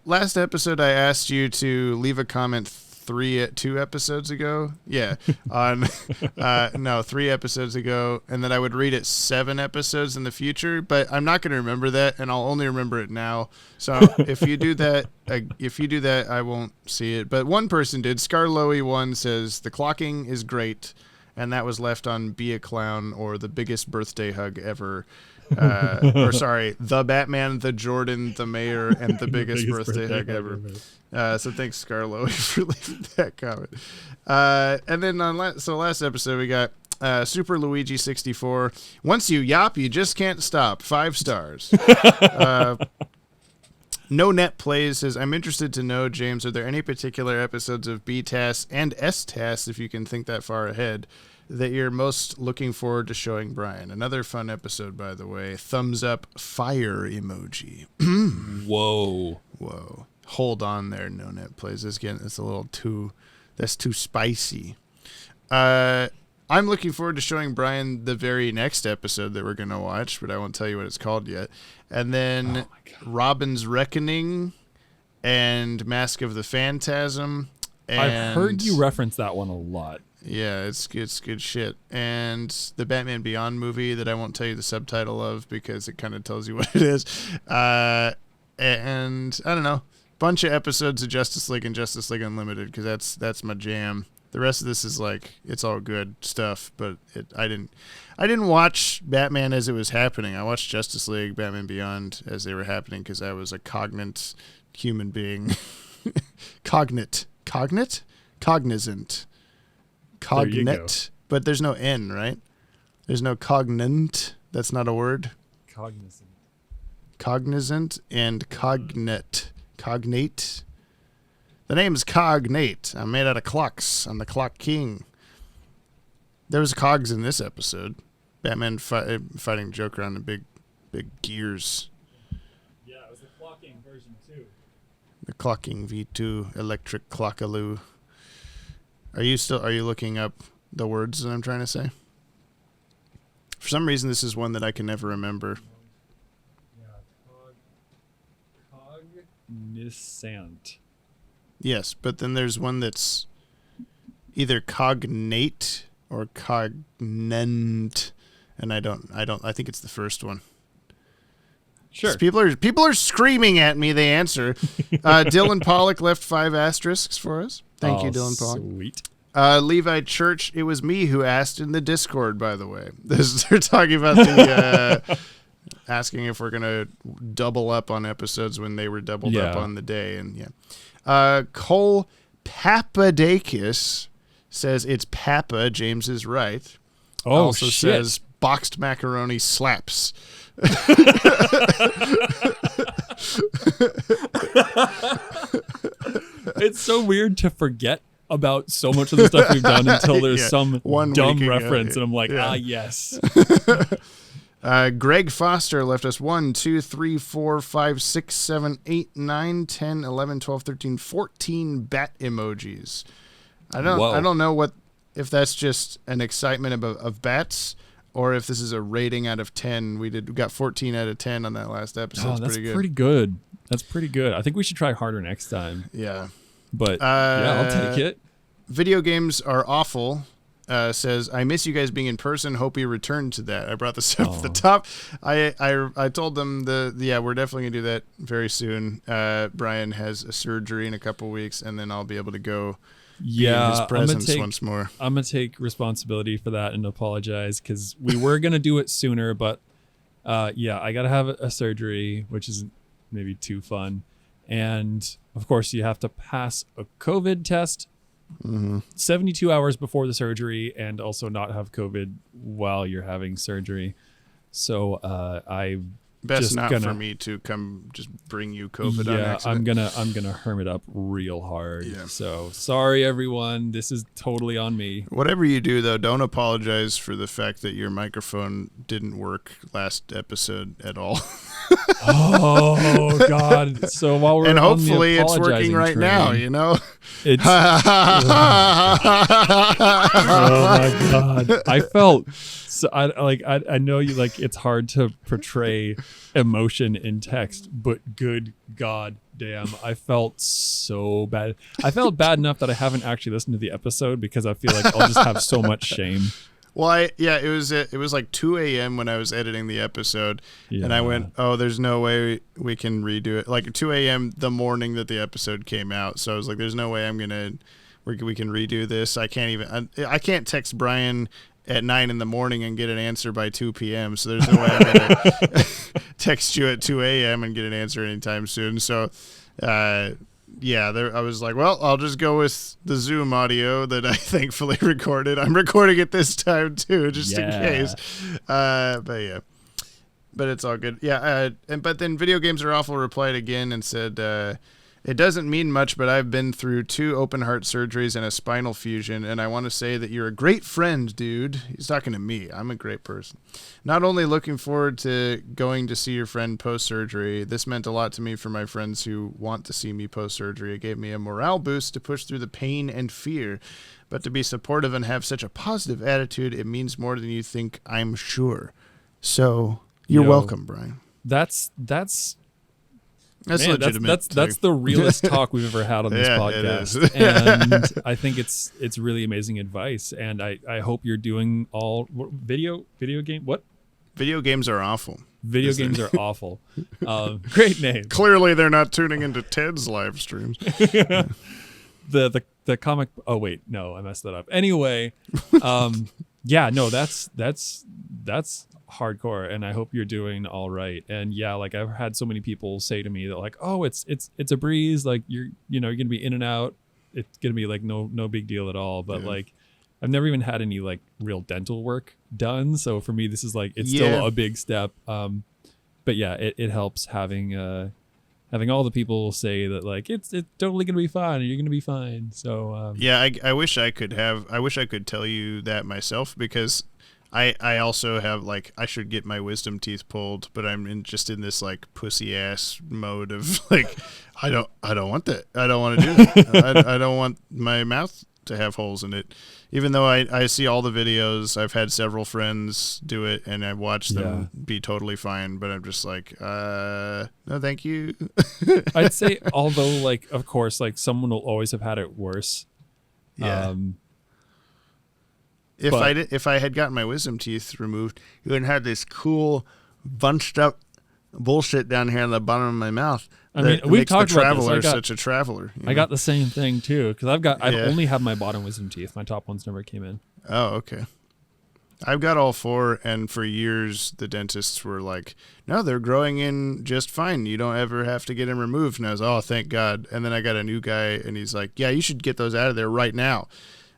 Last episode I asked you to leave a comment 2 episodes ago. Yeah. On 3 episodes ago, and then I would read it 7 episodes in the future, but I'm not going to remember that, and I'll only remember it now. So if you do that, I won't see it. But one person did. Scarloey1 says the clocking is great, and that was left on Be a Clown or the biggest birthday hug ever. The Batman, the Jordan, the Mayor, and the biggest birthday hug ever. So thanks, Scarlo, for leaving that comment. And then last episode we got Super Luigi 64. Once you yap, you just can't stop. 5 stars. No Net Plays says, I'm interested to know, James, are there any particular episodes of B-TAS and S-TAS, if you can think that far ahead, that you're most looking forward to showing Brian? Another fun episode, by the way. Thumbs up, fire emoji. Whoa. Hold on there, No Net Plays. It's a little too spicy. I'm looking forward to showing Brian the very next episode that we're going to watch, but I won't tell you what it's called yet. And then Robin's Reckoning and Mask of the Phantasm. And I've heard you reference that one a lot. Yeah, it's good shit. And the Batman Beyond movie that I won't tell you the subtitle of because it kind of tells you what it is. And I don't know, bunch of episodes of Justice League and Justice League Unlimited, because that's my jam. The rest of this is it's all good stuff, but I didn't watch Batman as it was happening. I watched Justice League, Batman Beyond as they were happening because I was a cognate human being. Cognizant. Cognate, but there's no N, right? There's no cognate. That's not a word. Cognizant and cognate. Cognate. The name's Cognate. I'm made out of clocks. I'm the Clock King. There was cogs in this episode. Batman fighting Joker on the big gears. Yeah, it was the clocking version 2. The clocking V2 electric clockaloo. Are you looking up the words that I'm trying to say? For some reason, this is one that I can never remember. Yeah, cognizant. Yes, but then there's one that's either cognate or cognant, and I think it's the first one. Sure. People are screaming at me. They answer. Dylan Pollock left 5 asterisks for us. Thank you, Dylan Pollock. Sweet. Levi Church, it was me who asked in the Discord, by the way. They're talking about the asking if we're going to double up on episodes when they were doubled up on the day. And Cole Papadakis says it's Papa. James is right. Oh, also shit. Says boxed macaroni slaps. It's so weird to forget about so much of the stuff we've done until there's some dumb reference, and I'm like, yes. Greg Foster left us 1, 2, 3, 4, 5, 6, 7, 8, 9, 10, 11, 12, 13, 14 bat emojis. I don't know if that's just an excitement of bats, or if this is a rating out of 10. We got 14 out of 10 on that last episode. That's pretty good. That's pretty good. I think we should try harder next time. Yeah. But I'll take it. Video games are awful. Says, I miss you guys being in person. Hope you return to that. I brought this up at the top. I told them we're definitely gonna do that very soon. Brian has a surgery in a couple weeks, and then I'll be able to go Yeah, his presence once more. I'm gonna take responsibility for that and apologize because we were gonna do it sooner, but yeah, I gotta have a surgery, which isn't maybe too fun, and of course you have to pass a COVID test 72 hours before the surgery, and also not have COVID while you're having surgery. So I. Best not for me to come just bring you COVID on accident. I'm gonna hermit up real hard. Yeah. So sorry everyone. This is totally on me. Whatever you do though, don't apologize for the fact that your microphone didn't work last episode at all. Oh God. So while we're and on hopefully the it's working right now, train, you know? It's oh my God. I felt so I know you like it's hard to portray emotion in text, but good God damn, I felt so bad. I felt bad enough that I haven't actually listened to the episode because I feel like I'll just have so much shame. Well, it was like 2 a.m. when I was editing the episode, and I went, oh, there's no way we can redo it. Like 2 a.m. the morning that the episode came out, so I was like, there's no way we can redo this. I can't text Brian at 9 in the morning and get an answer by 2 p.m. So there's no way I'm gonna text you at 2 a.m. and get an answer anytime soon. So, I was like, well, I'll just go with the Zoom audio that I thankfully recorded. I'm recording it this time too, just in case. But it's all good. Yeah. But then Video Games Are Awful replied again and said, it doesn't mean much, but I've been through 2 open heart surgeries and a spinal fusion, and I want to say that you're a great friend, dude. He's talking to me. I'm a great person. Not only looking forward to going to see your friend post-surgery, this meant a lot to me for my friends who want to see me post-surgery. It gave me a morale boost to push through the pain and fear. But to be supportive and have such a positive attitude, it means more than you think, I'm sure. So you're welcome, Brian. That's legitimate. That's the realest talk we've ever had on this podcast. And I think it's really amazing advice. And I hope you're doing all video game. What? Video games are awful. Video games are awful. Great name. Clearly they're not tuning into Ted's live streams. The comic. Oh wait, no, I messed that up. Anyway, yeah, no, that's hardcore, and I hope you're doing all right. And yeah, like I've had so many people say to me that like, oh, it's a breeze, like you're gonna be in and out, it's gonna be like no big deal at all. But like I've never even had any like real dental work done, so for me this is like it's still a big step. But yeah, it helps having all the people say that like it's totally gonna be fine and you're gonna be fine. So I wish I could tell you that myself, because I also have like, I should get my wisdom teeth pulled, but I'm just in this like pussy ass mode of like, I don't want that. I don't want to do that. I don't want my mouth to have holes in it. Even though I see all the videos, I've had several friends do it and I've watched them be totally fine, but I'm just like, no, thank you. I'd say, although like, of course, like someone will always have had it worse. Yeah. If I had gotten my wisdom teeth removed, you wouldn't have this cool bunched up bullshit down here on the bottom of my mouth. I mean, we've talked about this. Such a traveler. I got the same thing too, because I've only had my bottom wisdom teeth. My top ones never came in. Oh, okay. I've got all 4, and for years the dentists were like, no, they're growing in just fine. You don't ever have to get them removed. And I was, oh, thank God. And then I got a new guy, and he's like, yeah, you should get those out of there right now.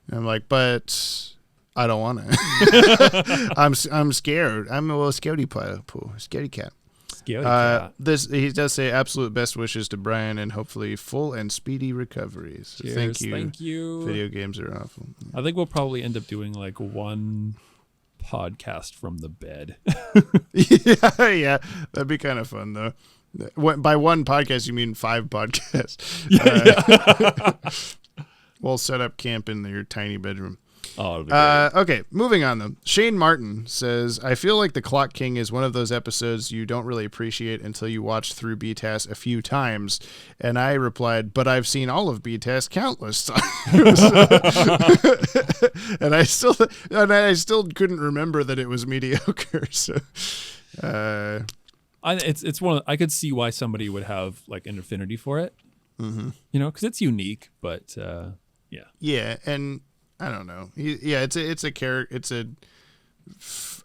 And I'm like, but I don't want to. I'm scared. I'm a little scaredy cat. He does say absolute best wishes to Brian and hopefully full and speedy recoveries. Cheers, thank you. Video games are awful. I think we'll probably end up doing like one podcast from the bed. yeah, that'd be kind of fun though. By one podcast, you mean 5 podcasts. We'll set up camp in your tiny bedroom. Oh, okay, moving on though. Shane Martin says, I feel like The Clock King is one of those episodes you don't really appreciate until you watch through BTAS a few times. And I replied, but I've seen all of BTAS countless times. and I still couldn't remember that it was mediocre. So it's one of I could see why somebody would have like an affinity for it. Mm-hmm. You know, because it's unique, but Yeah, and I don't know. It's a character. It's a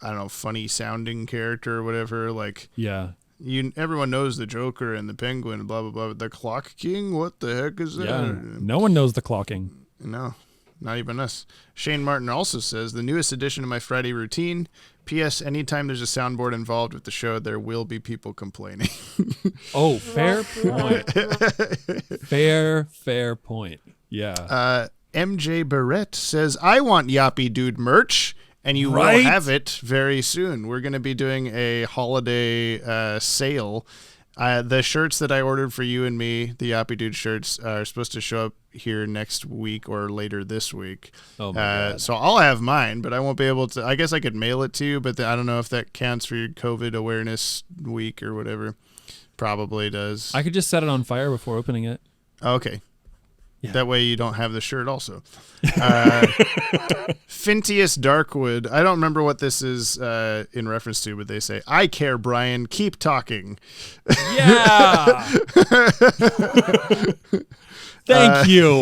I don't know, funny sounding character or whatever. Like everyone knows the Joker and the Penguin, blah blah blah. But the Clock King, what the heck is that? Yeah, no one knows the clocking. No, not even us. Shane Martin also says the newest addition to my Friday routine. P.S. Anytime there's a soundboard involved with the show, there will be people complaining. Oh, fair point. Fair point. Yeah. MJ Barrett says, I want Yappy Dude merch, and you will have it very soon. We're going to be doing a holiday sale. The shirts that I ordered for you and me, the Yappy Dude shirts, are supposed to show up here next week or later this week. Oh, my God. So I'll have mine, but I won't be able to. I guess I could mail it to you, but I don't know if that counts for your COVID awareness week or whatever. Probably does. I could just set it on fire before opening it. Okay. Yeah. That way you don't have the shirt also. Fintius Darkwood. I don't remember what this is in reference to, but they say, I care, Brian. Keep talking. Yeah. Thank you.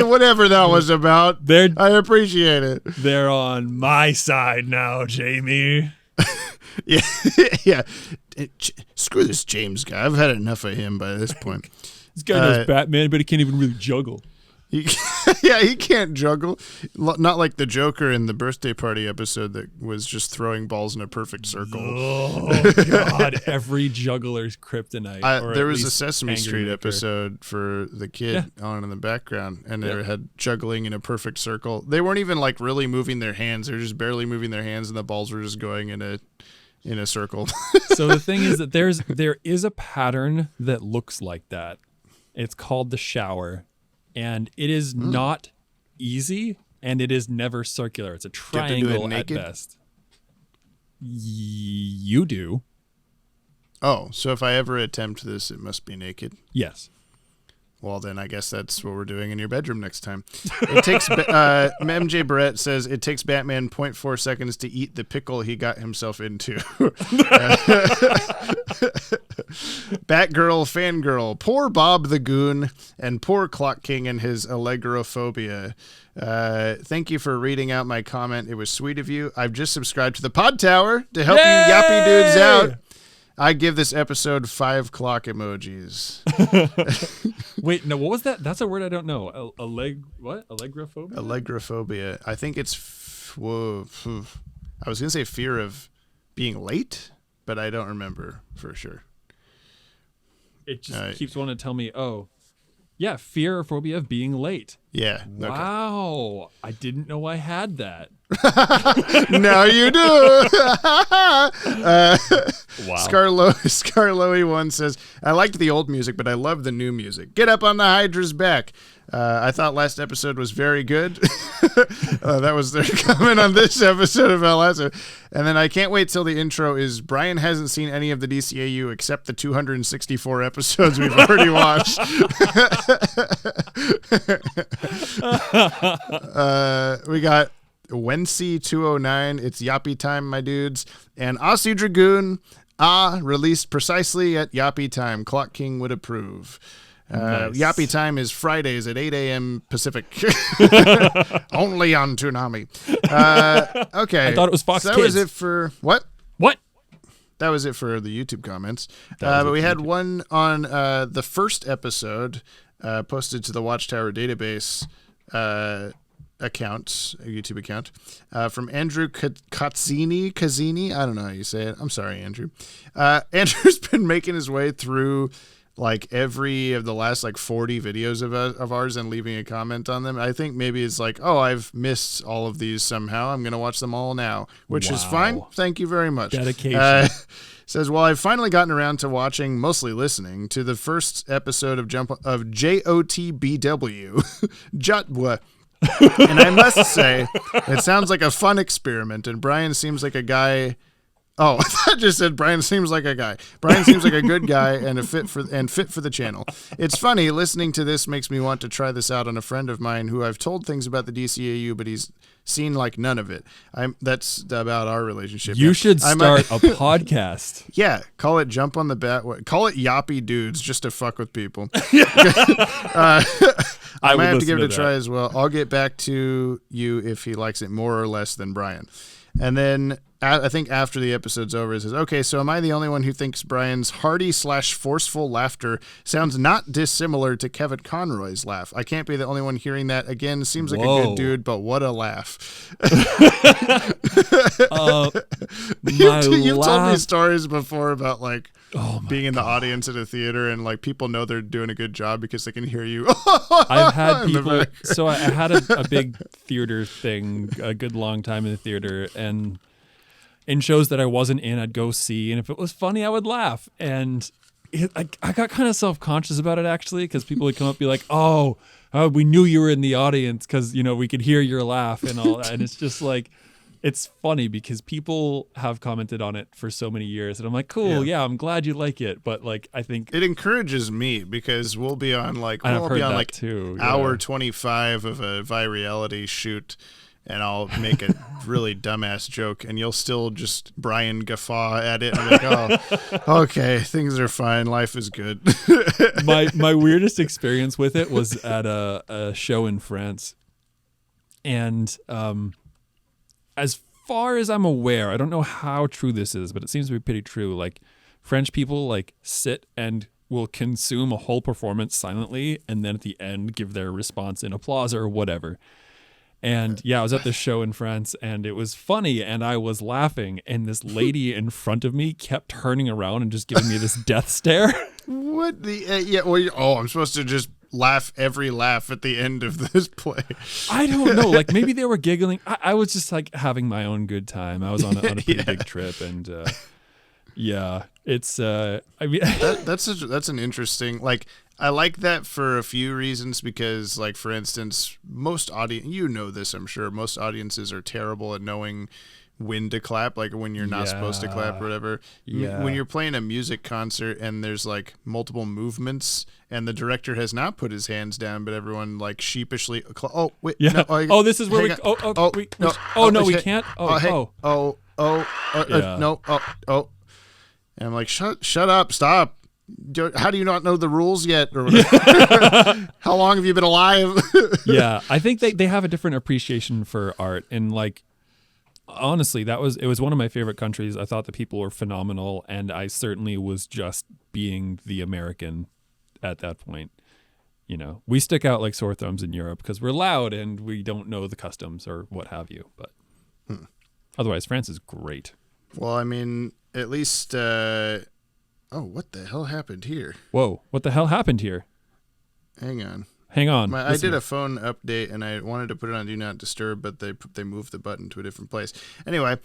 Whatever that was about. I appreciate it. They're on my side now, Jamie. Yeah. Screw this James guy. I've had enough of him by this point. This guy knows Batman, but he can't even really juggle. He can't juggle. Not like the Joker in the birthday party episode that was just throwing balls in a perfect circle. Oh, God. Every juggler's kryptonite. There was a Sesame Street episode for the kid on in the background, and they had juggling in a perfect circle. They weren't even like really moving their hands. They were just barely moving their hands, and the balls were just going in a circle. So the thing is that there is a pattern that looks like that. It's called the shower, and it is not easy, and it is never circular. It's a triangle at best. You do. Oh, so if I ever attempt this, it must be naked? Yes. Well, then I guess that's what we're doing in your bedroom next time. It takes MJ Barrett says it takes Batman 0.4 seconds to eat the pickle he got himself into. Batgirl fangirl, poor Bob the Goon, and poor Clock King and his allegrophobia. Thank you for reading out my comment. It was sweet of you. I've just subscribed to the Podtower to help you yappy dudes out. I give this episode 5 clock emojis. Wait, no, what was that? That's a word I don't know. What? Allegrophobia? Allegrophobia. I think it's, I was going to say fear of being late, but I don't remember for sure. It just keeps wanting to tell me, fear or phobia of being late. Yeah. Wow. Okay. I didn't know I had that. Now you do. Wow. Scarloey1 says, I liked the old music, but I love the new music. Get up on the Hydra's back. I thought last episode was very good. That was their comment on this episode about last episode. And then I can't wait till the intro is Brian hasn't seen any of the DCAU except the 264 episodes we've already watched. We got Wency209, it's Yappy time, my dudes, and Aussie Dragoon, released precisely at Yappy time. Clock King would approve. Nice. Yappy time is Fridays at 8 a.m. Pacific. Only on Toonami. Okay. I thought it was Fox so that Kids. was it for... What? That was it for the YouTube comments. But we had one on the first episode posted to the Watchtower database YouTube account, from Andrew Kazzini. I don't know how you say it. I'm sorry, Andrew. Andrew's been making his way through like every of the last like 40 videos of ours and leaving a comment on them. I think maybe it's like, I've missed all of these somehow. I'm going to watch them all now, which is fine. Thank you very much. Dedication. Says, well, I've finally gotten around to watching, mostly listening, to the first episode of JOTBW. Jotwa. And I must say, it sounds like a fun experiment, and Brian seems like a guy Oh, I just said Brian seems like a guy. Brian seems like a good guy and fit for the channel. It's funny, listening to this makes me want to try this out on a friend of mine who I've told things about the DCAU, but he's seen like none of it. That's about our relationship. You should start a podcast. Yeah, call it Jump on the Bat-Wagon. Call it Yappy Dudes just to fuck with people. I might have to give it a try as well. I'll get back to you if he likes it more or less than Brian. And then I think after the episode's over, it says, okay, so am I the only one who thinks Brian's hearty/forceful laughter sounds not dissimilar to Kevin Conroy's laugh? I can't be the only one hearing that. Again, seems like a good dude, but what a laugh. You've told me stories before about like being in the audience at a theater and like people know they're doing a good job because they can hear you. I've had people. So I had a big theater thing, a good long time in the theater, and in shows that I wasn't in, I'd go see, and if it was funny, I would laugh. And I got kind of self-conscious about it actually, because people would come up and be like, "Oh, we knew you were in the audience because we could hear your laugh and all that." And it's just like, it's funny because people have commented on it for so many years, and I'm like, cool, yeah, I'm glad you like it, but like I think it encourages me because we'll be on like too, hour 25 of a Vireality shoot. And I'll make a really dumbass joke, and you'll still just Brian guffaw at it. I'm like, oh, okay, things are fine. Life is good. My weirdest experience with it was at a show in France. And as far as I'm aware, I don't know how true this is, but it seems to be pretty true. Like French people like sit and will consume a whole performance silently, and then at the end give their response in applause or whatever. And yeah, I was at this show in France, and it was funny, and I was laughing, and this lady in front of me kept turning around and just giving me this death stare. What the? I'm supposed to just laugh every laugh at the end of this play. I don't know. Like maybe they were giggling. I was just like having my own good time. I was on a pretty big trip, and yeah, it's. I mean, that's an interesting like. I like that for a few reasons because, like, for instance, most audience, this, I'm sure, most audiences are terrible at knowing when to clap, like when you're not supposed to clap or whatever. Yeah. When you're playing a music concert and there's, like, multiple movements and the director has not put his hands down, but everyon, like, sheepishly, this is where we can't. And I'm like, shut up, stop. How do you not know the rules yet? Or how long have you been alive? Yeah, I think they have a different appreciation for art, and like honestly, it was one of my favorite countries. I thought the people were phenomenal, and I certainly was just being the American at that point. We stick out like sore thumbs in Europe because we're loud and we don't know the customs or what have you. But otherwise, France is great. Well, I mean, at least. Oh, what the hell happened here? Whoa, what the hell happened here? Hang on. I did a phone update, and I wanted to put it on Do Not Disturb, but they moved the button to a different place. Anyway,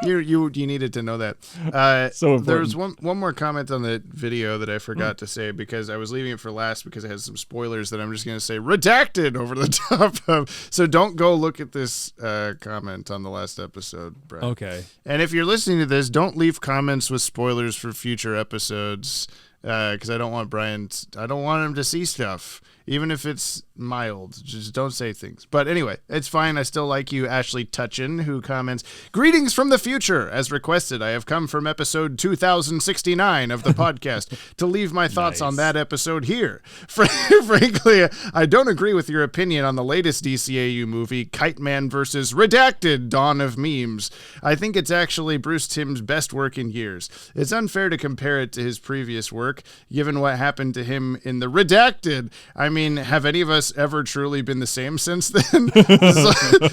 you needed to know that. So there was one more comment on the video that I forgot to say because I was leaving it for last because it has some spoilers that I'm just going to say redacted over the top of. So don't go look at this comment on the last episode, Brian. Okay. And if you're listening to this, don't leave comments with spoilers for future episodes. Because I don't want him to see stuff, even if it's mild. Just don't say things. But anyway, it's fine. I still like you, Ashley Tutchin, who comments, "Greetings from the future. As requested, I have come from episode 2069 of the podcast to leave my thoughts on that episode here. Frankly, I don't agree with your opinion on the latest DCAU movie, Kite Man vs. Redacted, Dawn of Memes. I think it's actually Bruce Timm's best work in years. It's unfair to compare it to his previous work, given what happened to him in the Redacted. I mean, have any of us ever truly been the same since then?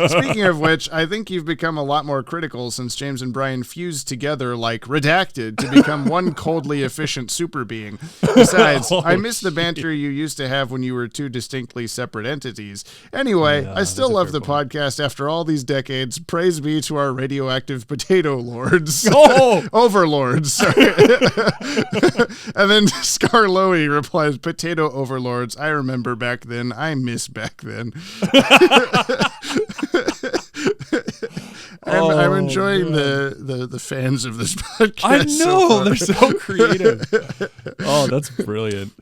Speaking of which, I think you've become a lot more critical since James and Brian fused together like Redacted to become one coldly efficient super being. Besides, I miss the banter you used to have when you were two distinctly separate entities. Anyway, I still love the podcast after all these decades. Praise be to our radioactive potato lords. Overlords, sorry. And then Scarloey replies, "Potato overlords. I remember back then. I miss back then." I'm enjoying the fans of this podcast. I know, they're so creative. Oh, that's brilliant.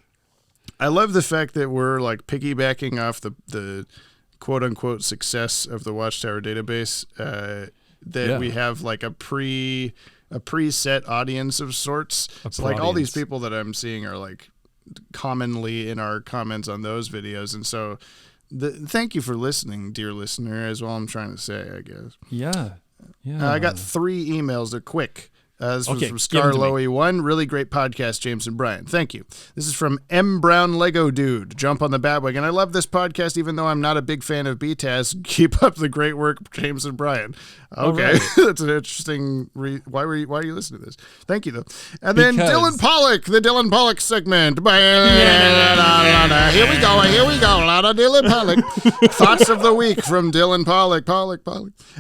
I love the fact that we're like piggybacking off the quote unquote success of the Watchtower database. We have like a preset audience of sorts. So like all these people that I'm seeing are like commonly in our comments on those videos, and so thank you for listening, dear listener, is all I'm trying to say, I guess. Yeah. I got 3 emails. They're quick. This was from Scarloey1. Really great podcast, James and Brian. Thank you. This is from M. Brown Lego Dude. Jump on the Bat-Wagon. I love this podcast, even though I'm not a big fan of BTAS. Keep up the great work, James and Brian. Okay, right. That's an interesting. Why are you listening to this? Thank you, though. And then Dylan Pollock, the Dylan Pollock segment. Here we go. A lot of Dylan Pollock. Thoughts of the week from Dylan Pollock.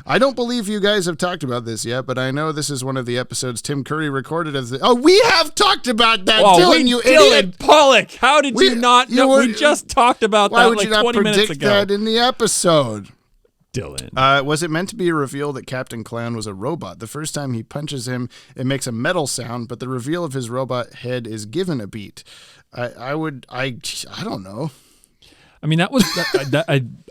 I don't believe you guys have talked about this yet, but I know this is one of the episodes Tim Curry recorded as we have talked about that, Dylan, you idiot. Dylan Pollock, how did you not know? We just talked about that like 20 minutes ago. Why would you not predict that in the episode? Dylan. Was it meant to be a reveal that Captain Clown was a robot? The first time he punches him, it makes a metal sound, but the reveal of his robot head is given a beat. I don't know. I mean, that was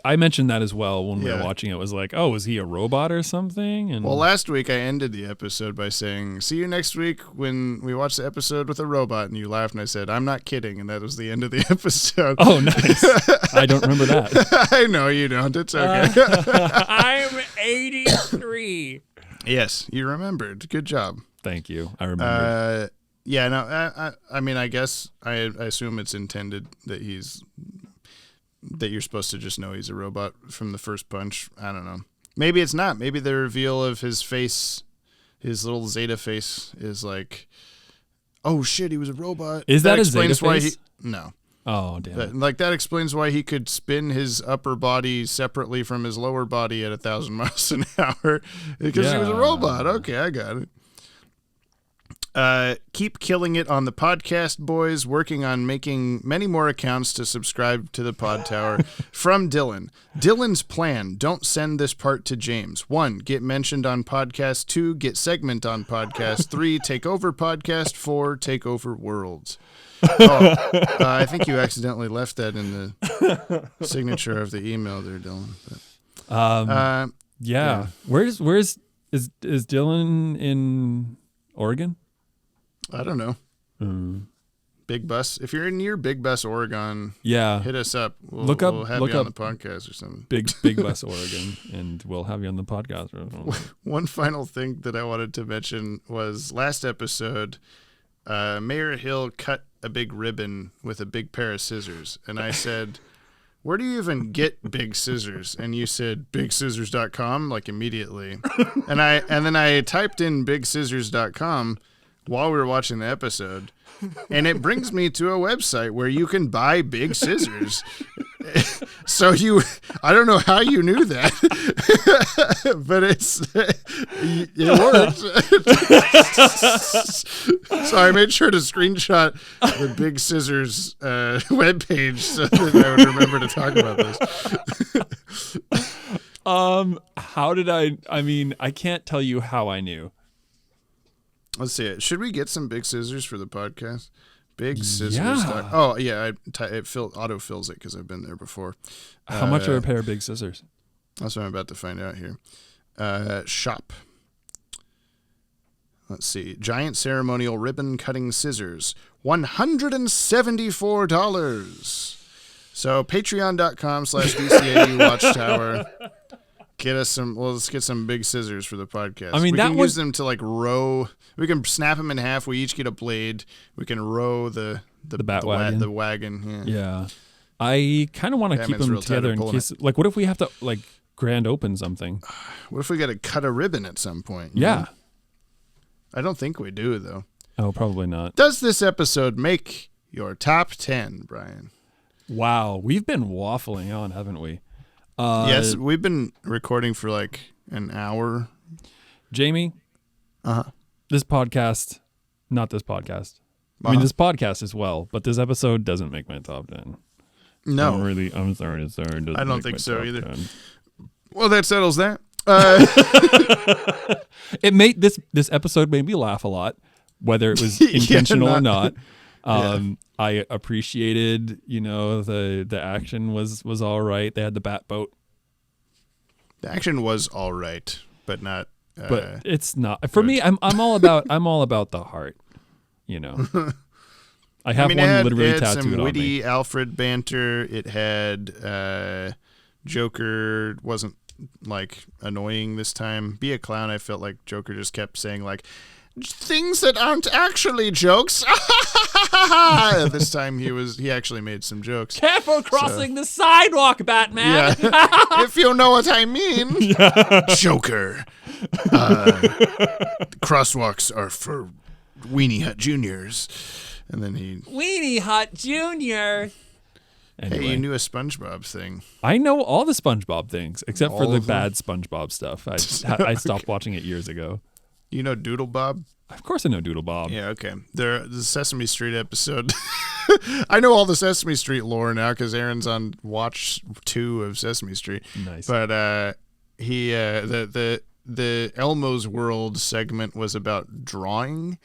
I mentioned that as well when we were watching it. It was like, oh, is he a robot or something? And well, last week I ended the episode by saying, see you next week when we watch the episode with a robot, and you laughed, and I said, I'm not kidding, and that was the end of the episode. Oh, nice. I don't remember that. I know you don't. It's okay. I'm 83. Yes, you remembered. Good job. Thank you. I remember. Yeah, no, I mean, I guess I assume it's intended that you're supposed to just know he's a robot from the first punch. I don't know. Maybe it's not. Maybe the reveal of his face, his little Zeta face, is like, oh shit, he was a robot. Is that a Zeta face? No. Oh, damn. That explains why he could spin his upper body separately from his lower body at 1,000 miles an hour because he was a robot. Okay, I got it. Keep killing it on the podcast, boys. Working on making many more accounts to subscribe to the Podtower. From Dylan. Dylan's plan. Don't send this part to James. 1. Get mentioned on podcast. 2. Get segment on podcast. 3. Take over podcast. 4. Take over worlds. I think you accidentally left that in the signature of the email there, Dylan. But, yeah. Where's is Dylan in Oregon? I don't know. Big Bus. If you're near Big Bus, Oregon, hit us up. We'll have you on the podcast or something. Big Bus, Oregon, and we'll have you on the podcast. One final thing that I wanted to mention was last episode, Mayor Hill cut a big ribbon with a big pair of scissors, and I said, where do you even get big scissors? And you said bigscissors.com, like immediately. and then I typed in bigscissors.com while we were watching the episode, and it brings me to a website where you can buy big scissors. So I don't know how you knew that, but it worked. So I made sure to screenshot the Big Scissors webpage so that I would remember to talk about this. How did I mean, I can't tell you how I knew. Let's see it. Should we get some big scissors for the podcast? Big scissors. Yeah. Oh yeah, it autofills it because I've been there before. How much are a pair of big scissors? That's what I'm about to find out here. Shop. Let's see. Giant ceremonial ribbon cutting scissors, $174. So patreon.com/DCAU Watchtower. Get us some. Well, let's get some big scissors for the podcast. I mean, we can use them to like row. We can snap them in half. We each get a blade. We can row the Bat-Wagon. The wagon. Yeah. I kind of want to keep them together in case. Like, what if we have to like grand open something? What if we got to cut a ribbon at some point? Yeah. Know? I don't think we do though. Oh, probably not. Does this episode make your top 10, Brian? Wow, we've been waffling on, haven't we? Yes, we've been recording for like an hour. Jamie, this podcast, not this podcast. I mean, this podcast as well, but this episode doesn't make my top 10. No. I'm sorry. I don't think so either. 10. Well, that settles that. It made this episode made me laugh a lot, whether it was intentional or not. I appreciated, the action was all right. They had the bat boat. The action was all right, but not. But it's not for me. I'm all about the heart. I have one literally tattooed on me. It had some witty Alfred banter. It had Joker wasn't like annoying this time. Be a Clown, I felt like Joker just kept saying like things that aren't actually jokes. This time he actually made some jokes. Careful crossing the sidewalk, Batman. Yeah. If you know what I mean. Yeah. Joker. Crosswalks are for Weenie Hut Juniors. And then Weenie Hut Junior. Anyway. Hey, you knew a SpongeBob thing. I know all the SpongeBob things, except for the bad SpongeBob stuff. I stopped watching it years ago. You know Doodle Bob? Of course I know Doodle Bob. Yeah, okay. The Sesame Street episode. I know all the Sesame Street lore now because Aaron's on watch 2 of Sesame Street. Nice. But he the Elmo's World segment was about drawing,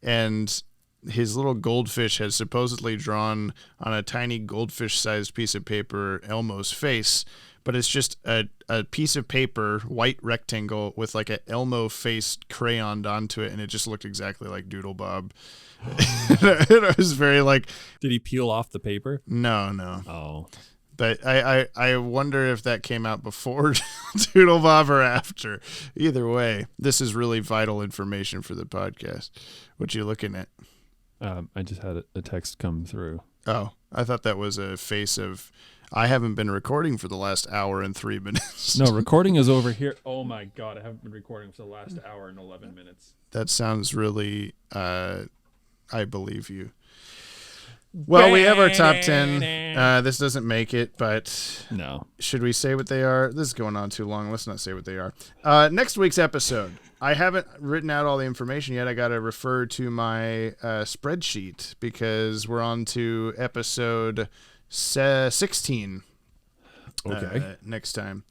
and his little goldfish has supposedly drawn on a tiny goldfish-sized piece of paper Elmo's face, but it's just a piece of paper, white rectangle, with like a Elmo face crayoned onto it, and it just looked exactly like Doodle Bob. It was very like... Did he peel off the paper? No. Oh. But I wonder if that came out before Doodle Bob or after. Either way, this is really vital information for the podcast. What you looking at? I just had a text come through. Oh, I thought that was a face of... I haven't been recording for the last hour and 3 minutes. No, recording is over here. Oh my God, I haven't been recording for the last hour and 11 minutes. That sounds really... I believe you. Well, we have our top 10. This doesn't make it, but... No. Should we say what they are? This is going on too long. Let's not say what they are. Next week's episode. I haven't written out all the information yet. I got to refer to my spreadsheet because we're on to episode 16. Okay. Next time.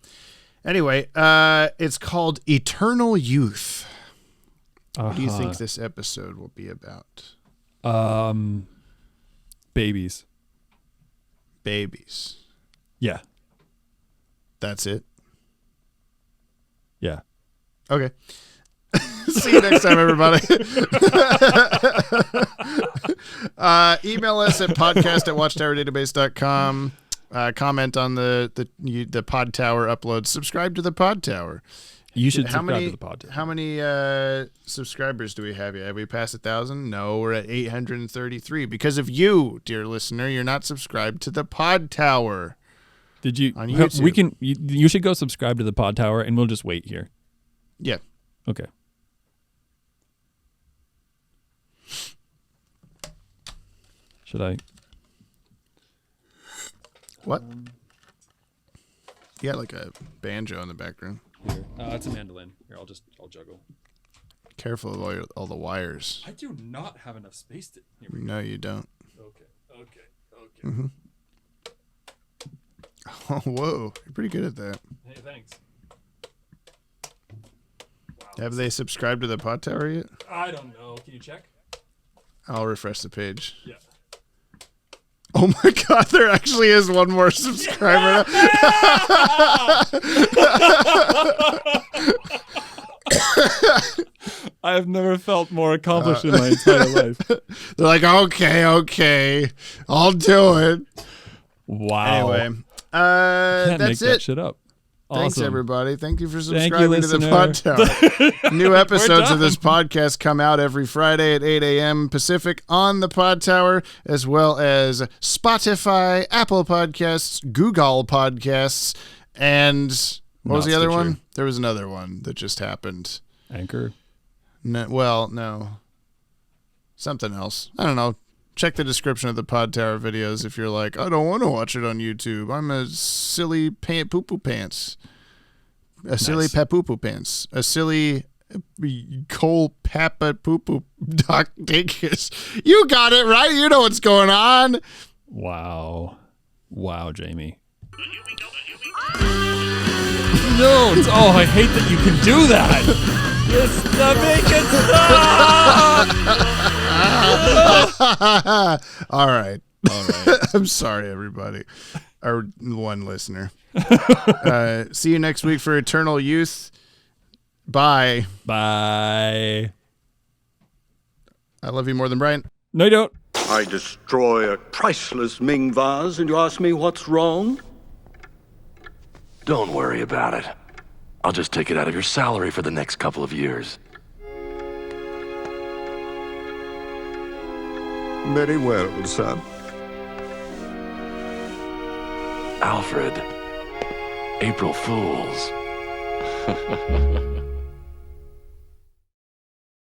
Anyway, it's called Eternal Youth. What do you think this episode will be about? Babies. Babies. Yeah. That's it? Yeah. Okay. See you next time, everybody. Email us at podcast@watchtowerdatabase.com. Comment on the Podtower upload. Subscribe to the Podtower. You should subscribe to the Podtower. How many subscribers do we have yet? Have we passed 1,000? No, we're at 833. Because of you, dear listener, you're not subscribed to the Podtower. Did you? On YouTube. You should go subscribe to the Podtower, and we'll just wait here. Yeah. Okay. Should I? What? You got like a banjo in the background. Here. It's a mandolin. Here, I'll juggle. Careful of all the wires. I do not have enough space to... No, you don't. Okay. Mm-hmm. Oh, whoa. You're pretty good at that. Hey, thanks. Wow, have they subscribed to the Podtower yet? I don't know. Can you check? I'll refresh the page. Yeah. Oh my God, there actually is one more subscriber. I have never felt more accomplished in my entire life. They're like, okay, I'll do it. Wow. Anyway, Can't that's make it. That shit up. Thanks, awesome. everybody. Thank you for subscribing to the Podtower. New episodes of this podcast come out every Friday at 8 a.m. Pacific on the Podtower, as well as Spotify, Apple Podcasts, Google Podcasts, and what was the other one? There was another one that just happened. Anchor? No. Something else. I don't know. Check the description of the Podtower videos if you're like, I don't want to watch it on YouTube. I'm a silly poo-poo pants. A silly poo-poo pants. A silly Cole Papa poo-poo Doc Dinkus. You got it right. You know what's going on. Wow, Jamie. Jones. Oh, I hate that you can do that. Just make it stop. All right. I'm sorry, everybody. Our one listener. See you next week for Eternal Youth. Bye. Bye. I love you more than Brian. No, you don't. I destroy a priceless Ming vase, and you ask me what's wrong? Don't worry about it. I'll just take it out of your salary for the next couple of years. Very well, son. Alfred. April Fools.